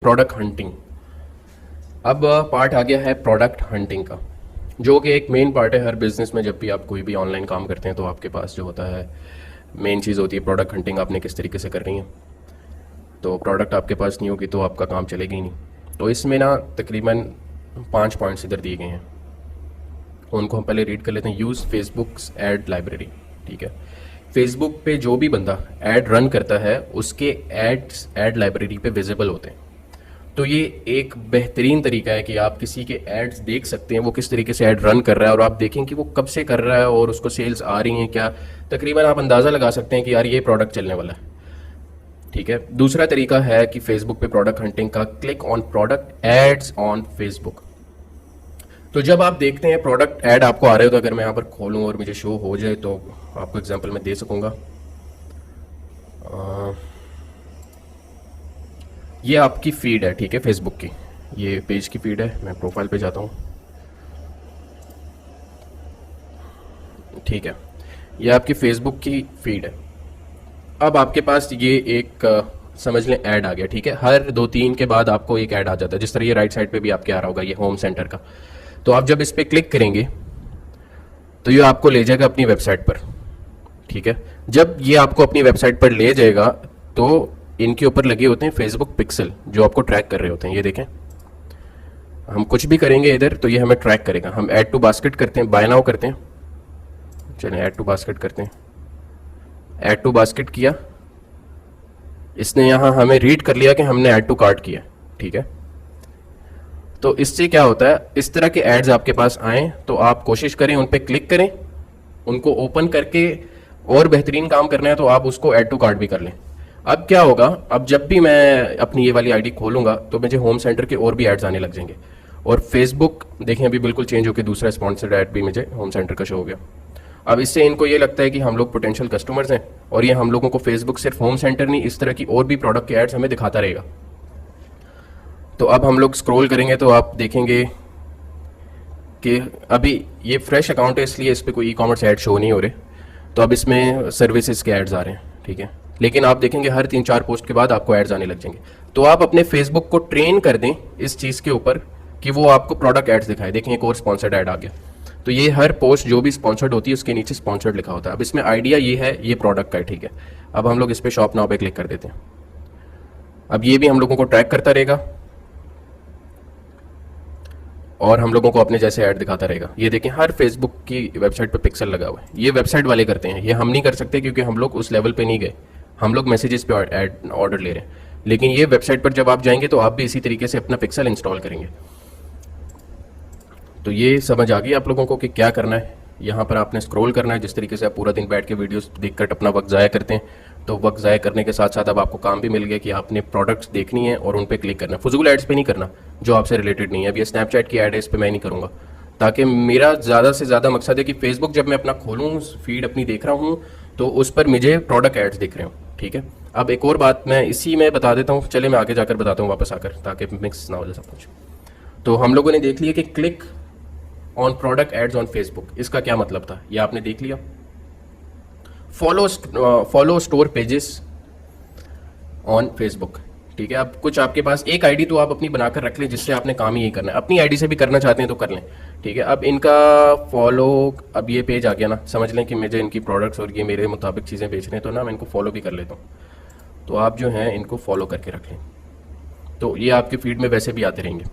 Product hunting. अब part आ गया है प्रोडक्ट हंटिंग का, जो कि एक मेन पार्ट है हर बिजनेस में। जब भी आप कोई भी ऑनलाइन काम करते हैं तो आपके पास जो होता है मेन चीज़ होती है प्रोडक्ट हंटिंग, आपने किस तरीके से करनी है। तो प्रोडक्ट आपके पास नहीं होगी तो आपका काम चलेगा ही नहीं। तो इसमें ना तकरीबन 5 पॉइंट्स इधर दिए गए हैं, उनको हम पहले रीड कर लेते हैं। Use Facebook's ad library. ठीक है, फेसबुक पे जो भी बंदा ऐड रन करता है उसके एड्स ऐड लाइब्रेरी पे विजिबल होते हैं। तो ये एक बेहतरीन तरीका है कि आप किसी के एड्स देख सकते हैं, वो किस तरीके से ऐड रन कर रहा है, और आप देखें कि वो कब से कर रहा है और उसको सेल्स आ रही हैं क्या। तकरीबन आप अंदाज़ा लगा सकते हैं कि यार ये प्रोडक्ट चलने वाला है। ठीक है, दूसरा तरीका है कि फेसबुक पे प्रोडक्ट हंटिंग का, click on product ads on Facebook. तो जब आप देखते हैं प्रोडक्ट ऐड आपको आ रहे हो, तो अगर मैं यहाँ पर खोलूँ और मुझे शो हो जाए तो आपको एग्जांपल मैं दे सकूँगा। ये आपकी फीड है, ठीक है, फेसबुक की ये पेज की फीड है। मैं प्रोफाइल पे जाता हूँ। ठीक है, ये आपकी फेसबुक की फीड है। अब आपके पास ये एक समझ लें ऐड आ गया। ठीक है, हर 2-3 के बाद आपको एक ऐड आ जाता है, जिस तरह ये राइट साइड पे भी आपके आ रहा होगा, ये होम सेंटर का। तो आप जब इस पर क्लिक करेंगे तो ये आपको ले जाएगा अपनी वेबसाइट पर। ठीक है, जब ये आपको अपनी वेबसाइट पर ले जाएगा तो इनके ऊपर लगे होते हैं फेसबुक पिक्सल, जो आपको ट्रैक कर रहे होते हैं। ये देखें, हम कुछ भी करेंगे इधर तो ये हमें ट्रैक करेगा। हम ऐड टू बास्केट करते हैं, बाय नाउ करते हैं, चलें ऐड टू बास्केट करते हैं। ऐड टू बास्केट किया, इसने यहाँ हमें रीड कर लिया कि हमने ऐड टू कार्ट किया। ठीक है, तो इससे क्या होता है, इस तरह के एड्स आपके पास आए तो आप कोशिश करें उन पर क्लिक करें, उनको ओपन करके, और बेहतरीन काम करना है तो आप उसको ऐड टू कार्ट भी कर लें। अब क्या होगा, अब जब भी मैं अपनी ये वाली आईडी खोलूंगा तो मुझे होम सेंटर के और भी एड्स आने लग जाएंगे। और फेसबुक देखें अभी बिल्कुल चेंज होकर दूसरा स्पॉन्सर्ड ऐड भी मुझे होम सेंटर का शो हो गया। अब इससे इनको ये लगता है कि हम लोग पोटेंशियल कस्टमर्स हैं, और ये हम लोगों को फेसबुक सिर्फ होम सेंटर नहीं, इस तरह की और भी प्रोडक्ट के एड्स हमें दिखाता रहेगा। तो अब हम लोग स्क्रॉल करेंगे तो आप देखेंगे कि अभी ये फ्रेश अकाउंट है इसलिए इस पर कोई ई कॉमर्स ऐड शो नहीं हो रहे। तो अब इसमें सर्विसेज के एड्स आ रहे हैं। ठीक है, लेकिन आप देखेंगे हर 3-4 पोस्ट के बाद आपको एड्स आने लग जाएंगे। तो आप अपने फेसबुक को ट्रेन कर दें इस चीज़ के ऊपर कि वो आपको प्रोडक्ट एड्स दिखाए। देखें एक और स्पॉन्सर्ड ऐड आ गया। तो ये हर पोस्ट जो भी स्पॉन्सर्ड होती है उसके नीचे स्पॉन्सर्ड लिखा होता है। अब इसमें आइडिया ये है, ये प्रोडक्ट का है। ठीक है, अब हम लोग इस पर शॉप नाउ पे क्लिक कर देते हैं। अब ये भी हम लोगों को ट्रैक करता रहेगा और हम लोगों को अपने जैसे ऐड दिखाता रहेगा। ये देखें हर फेसबुक की वेबसाइट पे पिक्सल लगा हुआ है। ये वेबसाइट वाले करते हैं, ये हम नहीं कर सकते क्योंकि हम लोग उस लेवल पे नहीं गए। हम लोग मैसेजेस पे ऐड ऑर्डर ले रहे हैं, लेकिन ये वेबसाइट पर जब आप जाएंगे तो आप भी इसी तरीके से अपना पिक्सल इंस्टॉल करेंगे। तो ये समझ आ गई आप लोगों को कि क्या करना है। यहाँ पर आपने स्क्रॉल करना है। जिस तरीके से आप पूरा दिन बैठ के वीडियोस देखकर अपना वक्त ज़ाया करते हैं, तो वक्त ज़ाया करने के साथ साथ अब आपको काम भी मिल गया कि आपने प्रोडक्ट्स देखनी है और उन पर क्लिक करना है। फजूल एड्स पे नहीं करना जो आपसे रिलेटेड नहीं है। अब ये स्नैपचैट की ऐड है, इस पर मैं नहीं करूँगा, ताकि मेरा ज़्यादा से ज़्यादा मकसद है कि फेसबुक जब मैं अपना खोलूँ, फीड अपनी देख रहा हूँ, तो उस पर मुझे प्रोडक्ट एड्स दिख रहे हो। ठीक है, अब एक और बात मैं इसी में बता देता हूँ। चले मैं आगे जाकर बताता हूँ वापस आकर, ताकि मिक्स ना हो जाए सब कुछ। तो हम लोगों ने देख लिया कि click on product ads on Facebook, इसका क्या मतलब था, ये आपने देख लिया। Follow store pages on Facebook. ठीक है, अब कुछ आपके पास एक आईडी तो आप अपनी बनाकर रख लें, जिससे आपने काम ही यही करना है। अपनी आईडी से भी करना चाहते हैं तो कर लें। ठीक है, अब इनका फॉलो, अब ये पेज आ गया ना, समझ लें कि मुझे इनकी प्रोडक्ट्स और ये मेरे मुताबिक चीज़ें बेच रहे हैं, तो ना मैं इनको फॉलो भी कर लेता हूँ। तो आप जो हैं इनको फॉलो करके रख लें, तो ये आपकी फीड में वैसे भी आते रहेंगे।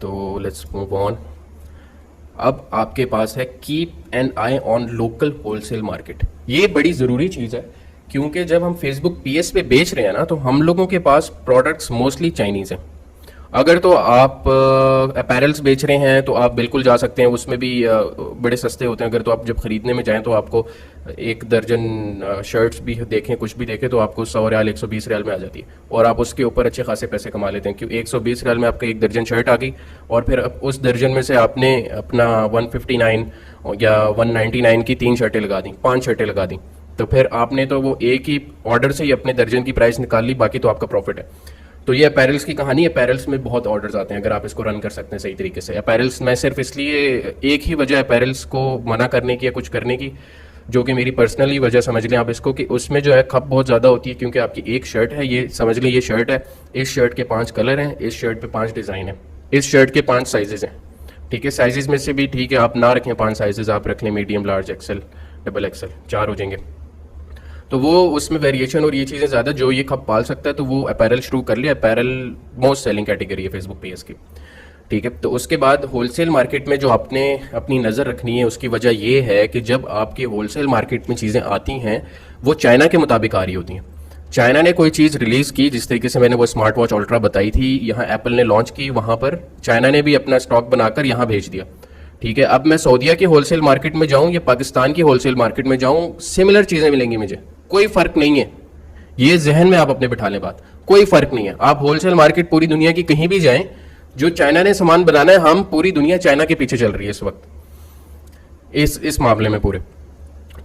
तो लेट्स मूव ऑन। अब आपके पास है keep an I on local wholesale market. ये बड़ी ज़रूरी चीज़ है, क्योंकि जब हम फेसबुक पीएस पे बेच रहे हैं ना, तो हम लोगों के पास प्रोडक्ट्स मोस्टली चाइनीज़ हैं। अगर तो आप अपैरल्स बेच रहे हैं तो आप बिल्कुल जा सकते हैं, उसमें भी बड़े सस्ते होते हैं। अगर तो आप जब ख़रीदने में जाएं तो आपको 1 दर्जन शर्ट्स भी देखें, कुछ भी देखें, तो आपको 100 रियाल 120 रियाल में आ जाती है, और आप उसके ऊपर अच्छे खासे पैसे कमा लेते हैं। क्योंकि 120 रियाल में आपका 1 दर्जन शर्ट आ गई, और फिर उस दर्जन में से आपने अपना 159 या 199 की 3 शर्टें लगा दी, 5 शर्टें लगा दी, तो फिर आपने तो वो एक ही ऑर्डर से ही अपने दर्जन की प्राइस निकाल ली, बाकी तो आपका प्रॉफिट है। तो ये अपैरल्स की कहानी है। अपैरल्स में बहुत ऑर्डर्स आते हैं अगर आप इसको रन कर सकते हैं सही तरीके से। अपैरल्स मैं सिर्फ इसलिए, एक ही वजह अपैरल्स को मना करने की या कुछ करने की, जो कि मेरी पर्सनली वजह समझ लें आप इसको, कि उसमें जो है खप बहुत ज़्यादा होती है, क्योंकि आपकी एक शर्ट है, ये समझ लें ये शर्ट है, इस शर्ट के 5 कलर हैं, इस शर्ट पे 5 डिज़ाइन है, इस शर्ट के 5 साइजेज़ हैं, ठीक है। साइजेज़ में से भी ठीक है आप ना रखें 5 साइजेज़, आप रख लें medium, large, XL, double XL, 4 हो जाएंगे। तो वो उसमें वेरिएशन और ये चीज़ें ज़्यादा, जो ये खप पाल सकता है तो वो अपैरल शुरू कर लिया। अपैरल मोस्ट सेलिंग कैटेगरी है फेसबुक पे इसकी, ठीक है। तो उसके बाद होलसेल मार्केट में जो आपने अपनी नज़र रखनी है, उसकी वजह ये है कि जब आपके होलसेल मार्केट में चीज़ें आती हैं वो चाइना के मुताबिक आ रही होती हैं। चाइना ने कोई चीज़ रिलीज़ की, जिस तरीके से मैंने वो स्मार्ट वॉच अल्ट्रा बताई थी, यहाँ एप्पल ने लॉन्च की, वहाँ पर चाइना ने भी अपना स्टॉक बनाकर यहाँ भेज दिया, ठीक है। अब मैं सऊदीया की होलसेल मार्केट में जाऊँ या पाकिस्तान की होलसेल मार्केट में जाऊँ, सिमिलर चीज़ें मिलेंगी मुझे, कोई फ़र्क नहीं है। ये जहन में आप अपने बिठा लें बात, कोई फ़र्क नहीं है। आप होलसेल मार्केट पूरी दुनिया की कहीं भी जाएं, जो चाइना ने सामान बनाना है, हम पूरी दुनिया चाइना के पीछे चल रही है इस वक्त इस मामले में पूरे।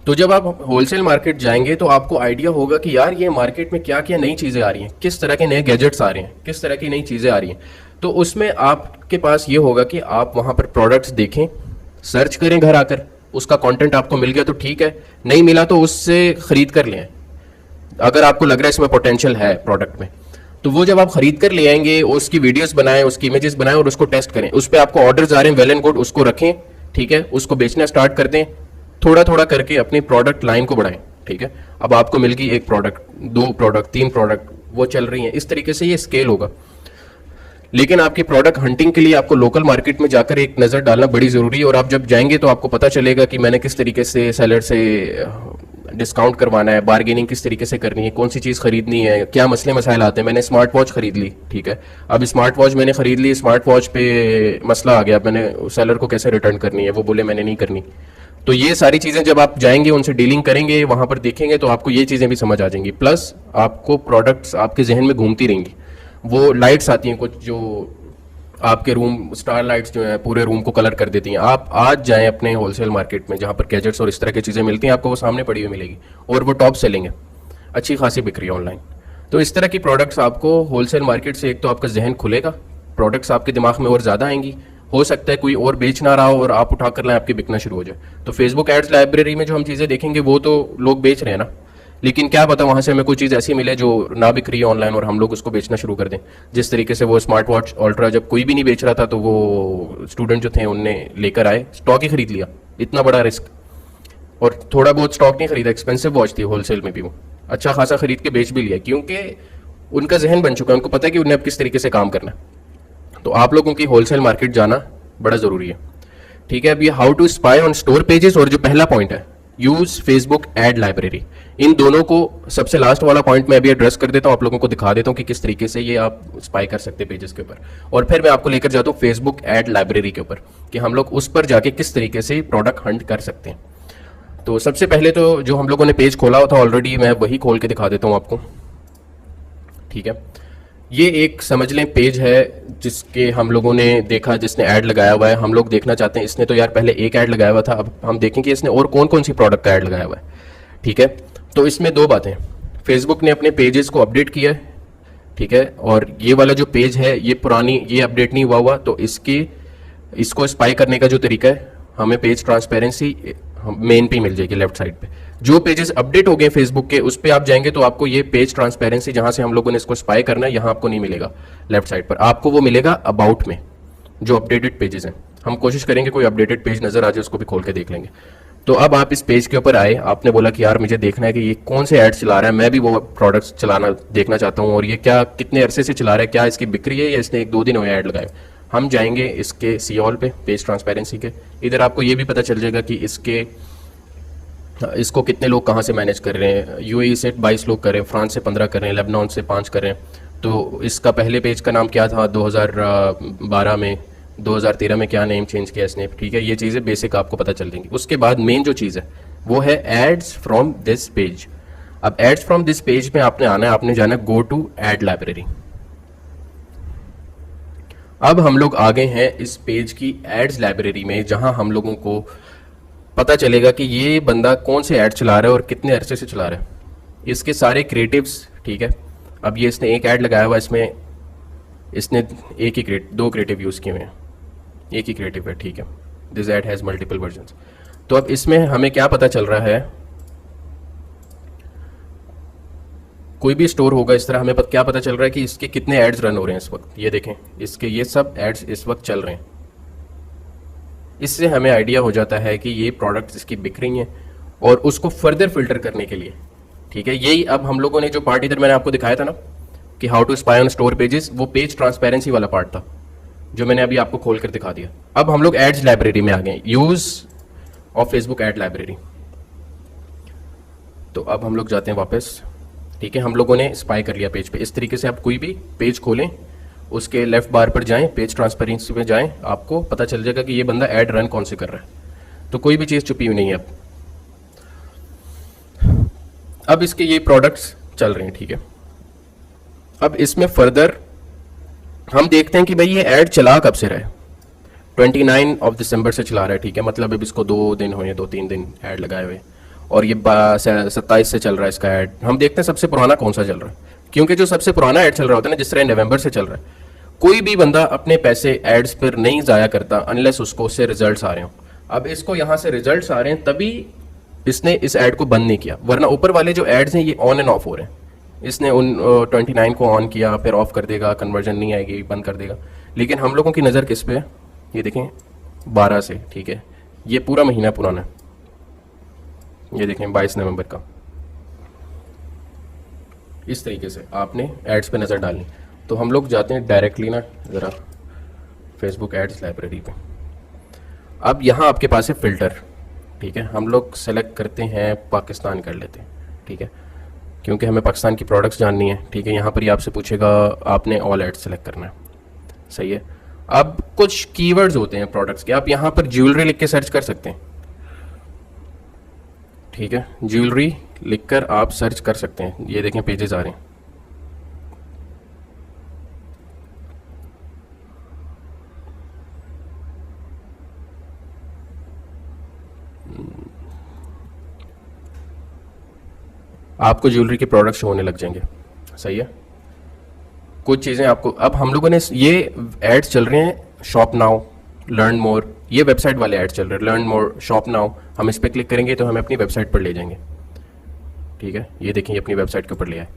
तो जब आप होलसेल मार्केट जाएंगे तो आपको आइडिया होगा कि यार ये मार्केट में क्या क्या नई चीज़ें आ रही हैं, किस तरह के नए गैजेट्स आ रहे हैं, किस तरह की नई चीज़ें आ रही हैं। तो उसमें आपके पास ये होगा कि आप वहाँ पर प्रोडक्ट्स देखें, सर्च करें घर आकर, उसका कंटेंट आपको मिल गया तो ठीक है, नहीं मिला तो उससे ख़रीद कर लें अगर आपको लग रहा है इसमें पोटेंशियल है प्रोडक्ट में। तो वो जब आप खरीद कर ले आएंगे, उसकी वीडियोस बनाएं, उसकी इमेजेस बनाएं और उसको टेस्ट करें, उस पर आपको ऑर्डर्स आ रहे हैं, वेल एंड गुड, उसको रखें, ठीक है, उसको बेचना स्टार्ट कर दें, थोड़ा थोड़ा करके अपनी प्रोडक्ट लाइन को बढ़ाएं, ठीक है। अब आपको मिल गई 1 प्रोडक्ट, 2 प्रोडक्ट, 3 प्रोडक्ट, वो चल रही हैं, इस तरीके से ये स्केल होगा। लेकिन आपकी प्रोडक्ट हंटिंग के लिए आपको लोकल मार्केट में जाकर एक नज़र डालना बड़ी ज़रूरी है, और आप जब जाएंगे तो आपको पता चलेगा कि मैंने किस तरीके से सेलर से डिस्काउंट करवाना है, बार्गेनिंग किस तरीके से करनी है, कौन सी चीज़ खरीदनी है, क्या मसले मसाइल आते हैं। मैंने स्मार्ट वॉच खरीद ली, ठीक है, अब स्मार्ट वॉच मैंने खरीद ली, स्मार्ट वॉच पे मसला आ गया, मैंने सेलर को कैसे रिटर्न करनी है, वो बोले मैंने नहीं करनी। तो ये सारी चीज़ें जब आप जाएंगे, उनसे डीलिंग करेंगे, वहाँ पर देखेंगे, तो आपको ये चीज़ें भी समझ आ जाएंगी। प्लस आपको प्रोडक्ट्स आपके जहन में घूमती रहेंगी, वो लाइट्स आती हैं कुछ जो आपके रूम, स्टार लाइट्स जो है पूरे रूम को कलर कर देती हैं। आप आज जाएं अपने होलसेल मार्केट में जहाँ पर गैजेट्स और इस तरह की चीज़ें मिलती हैं, आपको वो सामने पड़ी हुई मिलेगी, और वो टॉप सेलिंग है, अच्छी खासी बिक रही है ऑनलाइन। तो इस तरह की प्रोडक्ट्स आपको होलसेल मार्केट से, एक तो आपका जहन खुलेगा, प्रोडक्ट्स आपके दिमाग में और ज़्यादा आएंगी, हो सकता है कोई और बेच ना रहा हो और आप उठा कर लाएं, आपकी बिकना शुरू हो जाए। तो फेसबुक एड्स लाइब्रेरी में जो हम चीज़ें देखेंगे वो तो लोग बेच रहे हैं ना, लेकिन क्या पता वहाँ से हमें कोई चीज़ ऐसी मिले जो ना बिक रही है ऑनलाइन और हम लोग उसको बेचना शुरू कर दें। जिस तरीके से वो स्मार्ट वॉच अल्ट्रा जब कोई भी नहीं बेच रहा था तो वो स्टूडेंट जो थे उनने लेकर आए, स्टॉक ही खरीद लिया, इतना बड़ा रिस्क, और थोड़ा बहुत स्टॉक नहीं खरीदा, एक्सपेंसिव वॉच थी होलसेल में भी, वो अच्छा खासा खरीद के बेच भी लिया, क्योंकि उनका जहन बन चुका है, उनको पता है कि उन्हें अब किस तरीके से काम करना है। तो आप लोगों की होलसेल मार्केट जाना बड़ा ज़रूरी है, ठीक है। अब ये how to spy on store pages, और जो पहला पॉइंट है यूज फेसबुक एड लाइब्रेरी, इन दोनों को सबसे लास्ट वाला पॉइंट मैं अभी एड्रेस कर देता हूँ, आप लोगों को दिखा देता हूँ कि किस तरीके से ये आप स्पाई कर सकते हैं पेजेस के ऊपर, और फिर मैं आपको लेकर जाता हूँ फेसबुक एड लाइब्रेरी के ऊपर कि हम लोग उस पर जाके किस तरीके से प्रोडक्ट हंट कर सकते हैं। तो सबसे पहले तो जो हम लोगों ने पेज खोला हुआ था ऑलरेडी, मैं वही खोल के दिखा देता हूँ आपको, ठीक है। ये एक समझ लें पेज है जिसके हम लोगों ने देखा, जिसने ऐड लगाया हुआ है, हम लोग देखना चाहते हैं, इसने तो यार पहले एक ऐड लगाया हुआ था, अब हम देखेंगे इसने और कौन कौन सी प्रोडक्ट का ऐड लगाया हुआ है, ठीक है। तो इसमें 2 बातें, फेसबुक ने अपने पेजेस को अपडेट किया है, ठीक है, और ये वाला जो पेज है ये पुरानी, ये अपडेट नहीं हुआ, तो इसको स्पाई करने का जो तरीका है, हमें पेज ट्रांसपेरेंसी मेन पे मिल जाएगी लेफ्ट साइड पे। जो पेजेस अपडेट हो गए फेसबुक के, उस पे आप जाएंगे तो आपको ये पेज ट्रांसपेरेंसी जहां से हम लोगों ने इसको स्पाई करना है, यहाँ आपको नहीं मिलेगा लेफ्ट साइड पर, आपको वो मिलेगा अबाउट में, जो अपडेटेड पेजेस हैं। हम कोशिश करेंगे कोई अपडेटेड पेज नजर आ जाए, उसको भी खोल के देख लेंगे। तो अब आप इस पेज के ऊपर आए, आपने बोला कि यार मुझे देखना है कि ये कौन से एड्स चला रहा है, मैं भी वो प्रोडक्ट्स चलाना देखना चाहता हूँ, और ये क्या कितने अरसे से चला रहा है, क्या इसकी बिक्री है या इसने 1-2 दिन हुए ऐड लगाए। हम जाएंगे इसके सी ऑल पे, पेज ट्रांसपेरेंसी के, इधर आपको ये भी पता चल जाएगा कि इसको कितने लोग कहाँ से मैनेज कर रहे हैं। यूएई से 22 लोग कर रहे हैं, फ्रांस से 15 कर रहे हैं, लेबनान से 5 कर रहे हैं। तो इसका पहले पेज का नाम क्या था 2012 में, 2013 में क्या नेम चेंज किया इसने, ठीक है। ये चीज़ें बेसिक आपको पता चल देंगी। उसके बाद मेन जो चीज़ है वो है एड्स फ्रॉम दिस पेज। अब एड्स फ्रॉम दिस पेज में आपने आना है, आपने जाना है गो टू एड लाइब्रेरी। अब हम लोग आ गए हैं इस पेज की एड्स लाइब्रेरी में, जहां हम लोगों को पता चलेगा कि ये बंदा कौन से ऐड चला रहा है और कितने अरसे से चला रहा है, इसके सारे क्रिएटिव्स, ठीक है। अब ये इसने एक ऐड लगाया हुआ, इसमें इसने एक ही 2 क्रिएटिव यूज़ किए हुए हैं, एक ही क्रिएटिव है, ठीक है। This add has multiple versions. तो अब इसमें हमें क्या पता चल रहा है, कोई भी स्टोर होगा इस तरह, हमें क्या पता चल रहा है कि इसके कितने एड्स रन हो रहे हैं इस वक्त। ये देखें, इसके ये सब एड्स इस वक्त चल रहे हैं। इससे हमें आइडिया हो जाता है कि ये प्रोडक्ट्स इसकी बिक रही हैं, और उसको फर्दर फिल्टर करने के लिए, ठीक है, यही अब हम लोगों ने जो पार्ट इधर मैंने आपको दिखाया था ना कि how to spy on store pages, वो पेज ट्रांसपेरेंसी वाला पार्ट था जो मैंने अभी आपको खोल कर दिखा दिया। अब हम लोग एड्स लाइब्रेरी में आ गए, use of Facebook ad library. तो अब हम लोग जाते हैं वापस, ठीक है, हम लोगों ने स्पाई कर लिया पेज पे। इस तरीके से आप कोई भी पेज खोलें, उसके लेफ्ट बार पर जाएं, पेज ट्रांसपेरेंसी में जाएं, आपको पता चल जाएगा कि ये बंदा ऐड रन कौन से कर रहा है। तो कोई भी चीज़ छुपी हुई नहीं है। अब इसके ये प्रोडक्ट्स चल रहे हैं, ठीक है। अब इसमें फर्दर हम देखते हैं कि भाई ये ऐड चला कब से रहा है। 29 ऑफ दिसंबर से चला रहा है, ठीक है, मतलब अब इसको 2 दिन हुए, 2-3 दिन ऐड लगाए हुए, और ये 27 से चल रहा है इसका ऐड। हम देखते हैं सबसे पुराना कौन सा चल रहा है, क्योंकि जो सबसे पुराना ऐड चल रहा होता है ना, जिस तरह नवंबर से चल रहा है, कोई भी बंदा अपने पैसे एड्स पर नहीं ज़ाया करता अनलेस उसको उससे रिजल्ट्स आ रहे हो। अब इसको यहाँ से रिजल्ट्स आ रहे हैं तभी इसने इस ऐड को बंद नहीं किया, वरना ऊपर वाले जो एड्स हैं ये ऑन एंड ऑफ हो रहे हैं। इसने उन 29 को ऑन किया, फिर ऑफ कर देगा, कन्वर्जन नहीं आएगी, बंद कर देगा। लेकिन हम लोगों की नज़र किस पे है, ये देखें 12 से, ठीक है, ये पूरा महीना पुराना है। ये देखें 22 नवंबर का। इस तरीके से आपने एड्स पे नज़र डालनी। तो हम लोग जाते हैं डायरेक्टली ना ज़रा फेसबुक एड्स लाइब्रेरी पे। अब यहाँ आपके पास है फ़िल्टर, ठीक है, हम लोग सेलेक्ट करते हैं पाकिस्तान कर लेते हैं, ठीक है, क्योंकि हमें पाकिस्तान की प्रोडक्ट्स जाननी है, ठीक है। यहाँ पर ही आपसे पूछेगा, आपने ऑल एड्स सेलेक्ट करना है, सही है। अब कुछ कीवर्ड्स होते हैं प्रोडक्ट्स के, आप यहाँ पर ज्वेलरी लिख के सर्च कर सकते हैं, ठीक है, ज्वेलरी लिखकर आप सर्च कर सकते हैं। ये देखें पेजेस आ रहे हैं। आपको ज्वेलरी के प्रोडक्ट्स होने लग जाएंगे, सही है। कुछ चीज़ें आपको, अब हम लोगों ने ये एड्स चल रहे हैं शॉप नाउ, लर्न मोर, ये वेबसाइट वाले एड्स चल रहे हैं, लर्न मोर, शॉप नाउ। हम इस पर क्लिक करेंगे तो हमें अपनी वेबसाइट पर ले जाएंगे, ठीक है। ये देखिए अपनी वेबसाइट के ऊपर ले आए,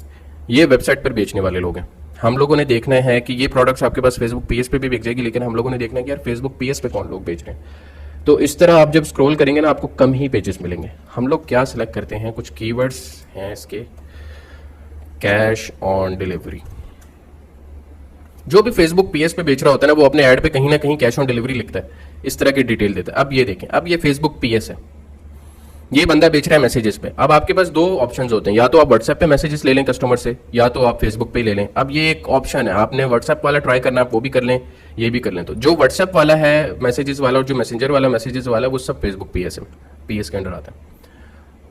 ये वेबसाइट पर बेचने वाले लोग हैं। हम लोगों ने देखना है कि ये प्रोडक्ट्स आपके पास फेसबुक पेज पे भी बिक जाएगी, लेकिन हम लोगों ने देखना है कि यार फेसबुक पेज पे कौन लोग बेच रहे हैं। तो इस तरह आप जब स्क्रॉल करेंगे ना, आपको कम ही पेजेस मिलेंगे। हम लोग क्या सिलेक्ट करते हैं, कुछ कीवर्ड्स हैं इसके, कैश ऑन डिलीवरी। जो भी फेसबुक पीएस पे बेच रहा होता है ना, वो अपने ऐड पे कहीं ना कहीं कैश ऑन डिलीवरी लिखता है, इस तरह की डिटेल देता है। अब ये देखें, अब ये फेसबुक पीएस है, ये बंदा बेच रहा है मैसेजेस पे। अब आपके पास 2 ऑप्शंस होते हैं, या तो आप व्हाट्सएप पे मैसेजेस ले लें कस्टमर से, या तो आप फेसबुक पे ले लें। अब ये एक ऑप्शन है, आपने व्हाट्सएप वाला ट्राई करना है, आप वो भी कर लें, ये भी कर लें। तो जो व्हाट्सएप वाला है मैसेजेस वाला, और जो मैसेंजर वाला मैसेजेस वाला, वो सब फेसबुक पीएस के अंडर आता है।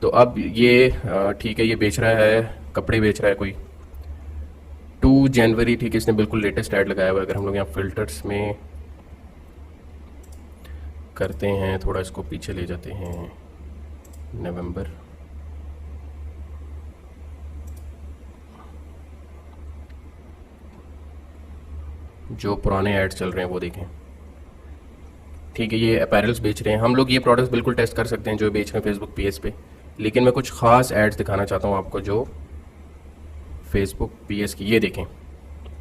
तो अब ये ठीक है, ये बेच रहा है, कपड़े बेच रहा है कोई, 2 जनवरी, ठीक है, इसने बिल्कुल लेटेस्ट ऐड लगाया हुआ है। अगर हम लोग यहाँ फिल्टर्स में करते हैं, थोड़ा इसको पीछे ले जाते हैं, नवंबर, जो पुराने ऐड्स चल रहे हैं वो देखें, ठीक है। ये अपैरल्स बेच रहे हैं, हम लोग ये प्रोडक्ट्स बिल्कुल टेस्ट कर सकते हैं जो बेच रहे हैं फेसबुक पीएस पे। लेकिन मैं कुछ खास एड्स दिखाना चाहता हूँ आपको जो फेसबुक पीएस की। ये देखें,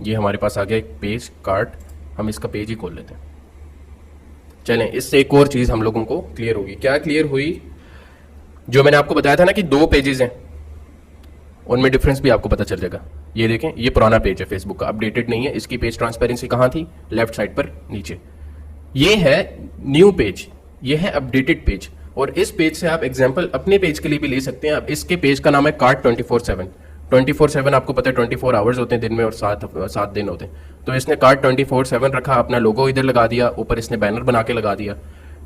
ये हमारे पास आ गया एक पेज कार्ड, हम इसका पेज ही खोल लेते हैं। चलें, इससे एक और चीज़ हम लोगों को क्लियर होगी। क्या क्लियर हुई, जो मैंने आपको बताया था ना कि 2 पेजेस हैं, उनमें डिफरेंस भी आपको पता चल जाएगा। ये देखें, ये पुराना पेज है फेसबुक का, अपडेटेड नहीं है। इसकी पेज ट्रांसपेरेंसी कहाँ थी, लेफ्ट साइड पर नीचे। ये है न्यू पेज, ये है अपडेटेड पेज। और इस पेज से आप एग्जांपल अपने पेज के लिए भी ले सकते हैं। अब इसके पेज का नाम है कार्ट 24/7। 24/7 आपको पता है 24 आवर्स होते हैं दिन में, और 7 दिन होते हैं। तो इसने कार्ट 24/7 रखा, अपना लोगो इधर लगा दिया, ऊपर इसने बैनर बना के लगा दिया,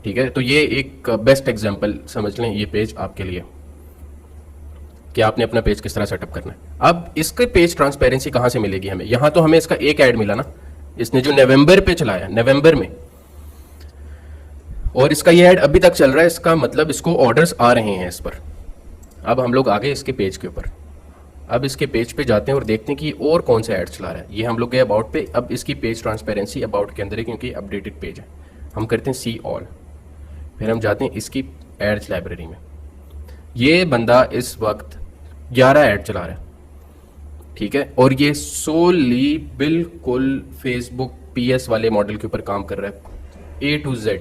ठीक है। तो ये एक बेस्ट एग्जांपल समझ लें, ये पेज आपके लिए कि आपने अपना पेज किस तरह सेटअप करना है। अब इसके पेज ट्रांसपेरेंसी कहाँ से मिलेगी हमें, यहाँ तो हमें इसका एक ऐड मिला ना, इसने जो नवंबर पे चलाया, नवंबर में, और इसका ये ऐड अभी तक चल रहा है, इसका मतलब इसको ऑर्डर्स आ रहे हैं इस पर। अब हम लोग आ गए इसके पेज के ऊपर। अब इसके पेज पे जाते हैं और देखते हैं कि और कौन सा एड्स चला रहा है। ये हम लोग गए अबाउट पे, अब इसकी पेज ट्रांसपेरेंसी अबाउट के अंदर है क्योंकि अपडेटेड पेज है। हम करते हैं सी ऑल, फिर हम जाते हैं इसकी एड्स लाइब्रेरी में। ये बंदा इस वक्त 11 ऐड चला रहा है, ठीक है, और ये सोली बिल्कुल फेसबुक पीएस वाले मॉडल के ऊपर काम कर रहा है A to Z।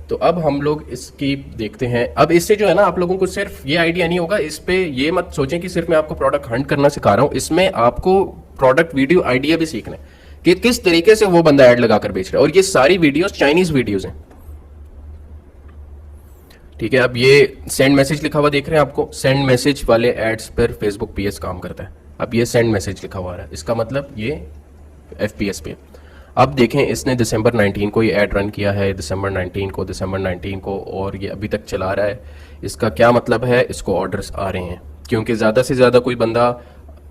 तो अब हम लोग इसकी देखते हैं। अब इससे जो है ना, आप लोगों को सिर्फ ये आइडिया नहीं होगा, इस पे ये मत सोचें कि सिर्फ मैं आपको प्रोडक्ट हंट करना सिखा रहा हूँ, इसमें आपको प्रोडक्ट वीडियो आइडिया भी सीखना है कि किस तरीके से वो बंदा ऐड लगाकर बेच रहा है। और ये सारी वीडियोस चाइनीज वीडियोस हैं, ठीक है। अब ये सेंड मैसेज लिखा हुआ देख रहे हैं आपको, सेंड मैसेज वाले एड्स पर फेसबुक पीएस काम करता है। अब ये सेंड मैसेज लिखा हुआ है, इसका मतलब ये एफपीएस पे। अब देखें, इसने दिसंबर 19 को ये ऐड रन किया है, दिसंबर 19 को, और ये अभी तक चला रहा है। इसका क्या मतलब है? इसको ऑर्डर्स आ रहे हैं, क्योंकि ज़्यादा से ज़्यादा कोई बंदा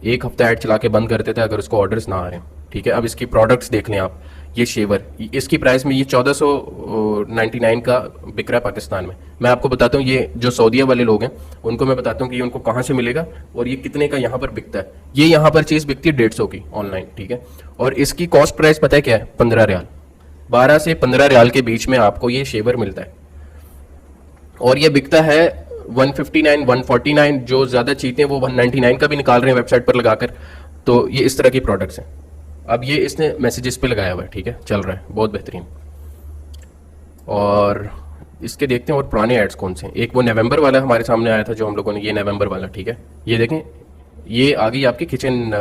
एक हफ्ता ऐड चला के बंद कर देता है अगर उसको ऑर्डर्स ना आ रहे हैं, ठीक है। अब इसकी प्रोडक्ट्स देख लें आप, ये शेवर, इसकी प्राइस में ये 1499 का बिक रहा है पाकिस्तान में। मैं आपको बताता हूँ, ये जो सऊदीया वाले लोग हैं उनको मैं बताता हूँ कि ये उनको कहाँ से मिलेगा और ये कितने का यहाँ पर बिकता है। ये यहाँ पर चीज़ बिकती है 150 की ऑनलाइन, ठीक है। और इसकी कॉस्ट प्राइस पता है क्या है? 15 रियाल, 12 से 15 रियाल के बीच में आपको ये शेवर मिलता है। और ये बिकता है 159, 149, जो ज़्यादा चीज़ें वो 199 का भी निकाल रहे हैं वेबसाइट पर लगाकर। तो ये इस तरह की प्रोडक्ट्स हैं। अब ये इसने मैसेजेस पे लगाया हुआ है, ठीक है, चल रहा है, बहुत बेहतरीन। और इसके देखते हैं और पुराने एड्स कौन से हैं। एक वो नवंबर वाला हमारे सामने आया था जो हम लोगों ने, ये नवंबर वाला, ठीक है। ये देखें, ये आ गई आपकी किचन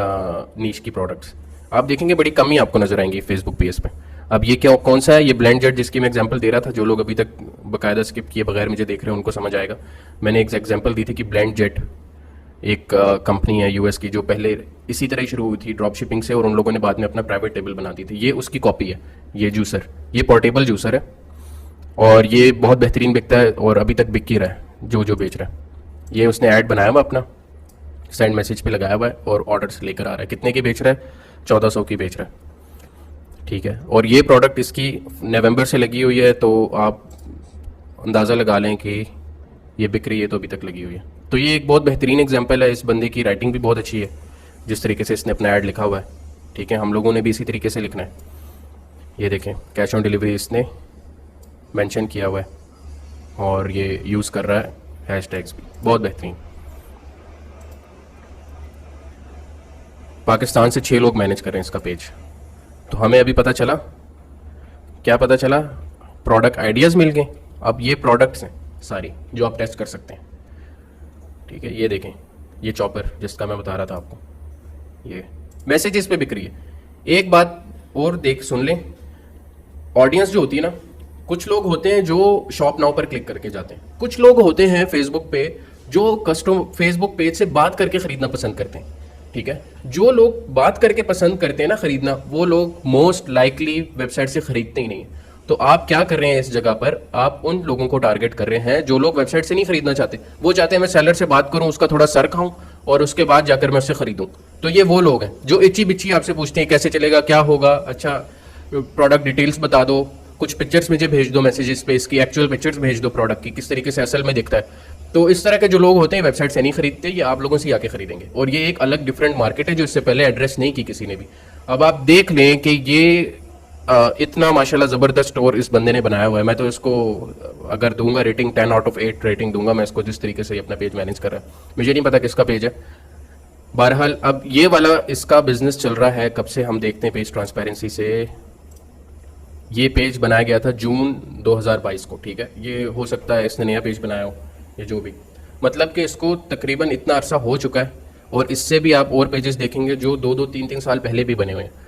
नीश की प्रोडक्ट्स। आप देखेंगे बड़ी कम ही आपको नजर आएंगी फेसबुक पेज पे। अब ये क्या कौन सा है? ये ब्लेंड जेट, जिसकी मैं एग्जांपल दे रहा था। जो लोग अभी तक बाकायदा स्किप किए बगैर मुझे देख रहे हैं उनको समझ आएगा। मैंने एक एग्जांपल दी थी कि ब्लेंड जेट एक कंपनी है यूएस की, जो पहले इसी तरह ही शुरू हुई थी ड्रॉप शिपिंग से, और उन लोगों ने बाद में अपना प्राइवेट टेबल बना दी थी। ये उसकी कॉपी है, ये जूसर, ये पोर्टेबल जूसर है, और ये बहुत बेहतरीन बिकता है और अभी तक बिक ही रहा है जो जो बेच रहा है। ये उसने ऐड बनाया हुआ अपना, सेंड मैसेज पे लगाया हुआ है और ऑर्डर्स लेकर आ रहा है। कितने की बेच रहा है? 1400 की बेच रहा है, ठीक है। और ये प्रोडक्ट इसकी नवंबर से लगी हुई है, तो आप अंदाज़ा लगा लें कि ये बिक रही है, तो अभी तक लगी हुई है। तो ये एक बहुत बेहतरीन एग्जांपल है। इस बंदे की राइटिंग भी बहुत अच्छी है, जिस तरीके से इसने अपना ऐड लिखा हुआ है, ठीक है। हम लोगों ने भी इसी तरीके से लिखना है। ये देखें, कैश ऑन डिलीवरी इसने मेंशन किया हुआ है और ये यूज़ कर रहा है हैशटैग्स भी, बहुत बेहतरीन। पाकिस्तान से 6 लोग मैनेज कर रहे हैं इसका पेज। तो हमें अभी पता चला, क्या पता चला? प्रोडक्ट आइडियाज़ मिल गए। अब ये प्रोडक्ट्स हैं सारी जो आप टेस्ट कर सकते हैं, ठीक है। ये देखें, ये चॉपर जिसका मैं बता रहा था आपको, ये मैसेजेस पे बिक रही है। एक बात और सुन लें, ऑडियंस जो होती है ना, कुछ लोग होते हैं जो शॉप नाउ पर क्लिक करके जाते हैं, कुछ लोग होते हैं फेसबुक पे जो कस्टमर फेसबुक पेज से बात करके खरीदना पसंद करते हैं, ठीक है। जो लोग बात करके पसंद करते हैं ना खरीदना, वो लोग मोस्ट लाइकली वेबसाइट से खरीदते ही नहीं है। तो आप क्या कर रहे हैं इस जगह पर? आप उन लोगों को टारगेट कर रहे हैं जो लोग वेबसाइट से नहीं खरीदना चाहते। वो चाहते हैं मैं सेलर से बात करूं, उसका थोड़ा सर खाऊं और उसके बाद जाकर मैं उससे खरीदूं। तो ये वो लोग हैं जो इच्ची बिच्ची आपसे पूछते हैं कैसे चलेगा, क्या होगा, अच्छा प्रोडक्ट डिटेल्स बता दो, कुछ पिक्चर्स मुझे भेज दो मैसेजेस पे, इसकी एक्चुअल पिक्चर्स भेज दो प्रोडक्ट की, किस तरीके से असल में दिखता है। तो इस तरह के जो लोग होते हैं वेबसाइट से नहीं खरीदते, ये आप लोगों से आके खरीदेंगे। और ये एक अलग डिफरेंट मार्केट है जो इससे पहले एड्रेस नहीं की किसी ने भी। अब आप देख लें कि ये इतना माशाल्लाह ज़बरदस्त स्टोर इस बंदे ने बनाया हुआ है। मैं तो इसको अगर दूंगा रेटिंग 10 आउट ऑफ 8 रेटिंग दूंगा मैं इसको, जिस तरीके से अपना पेज मैनेज कर रहा है। मुझे नहीं पता किसका पेज है, बहरहाल अब ये वाला इसका बिजनेस चल रहा है कब से हम देखते हैं पेज ट्रांसपेरेंसी से। ये पेज बनाया गया था जून 2022 को, ठीक है। ये हो सकता है इसने नया पेज बनाया हो, ये जो भी, मतलब कि इसको तकरीबन इतना अरसा हो चुका है। और इससे भी आप और पेजेस देखेंगे जो 2-2, 3-3 साल पहले भी बने हुए हैं।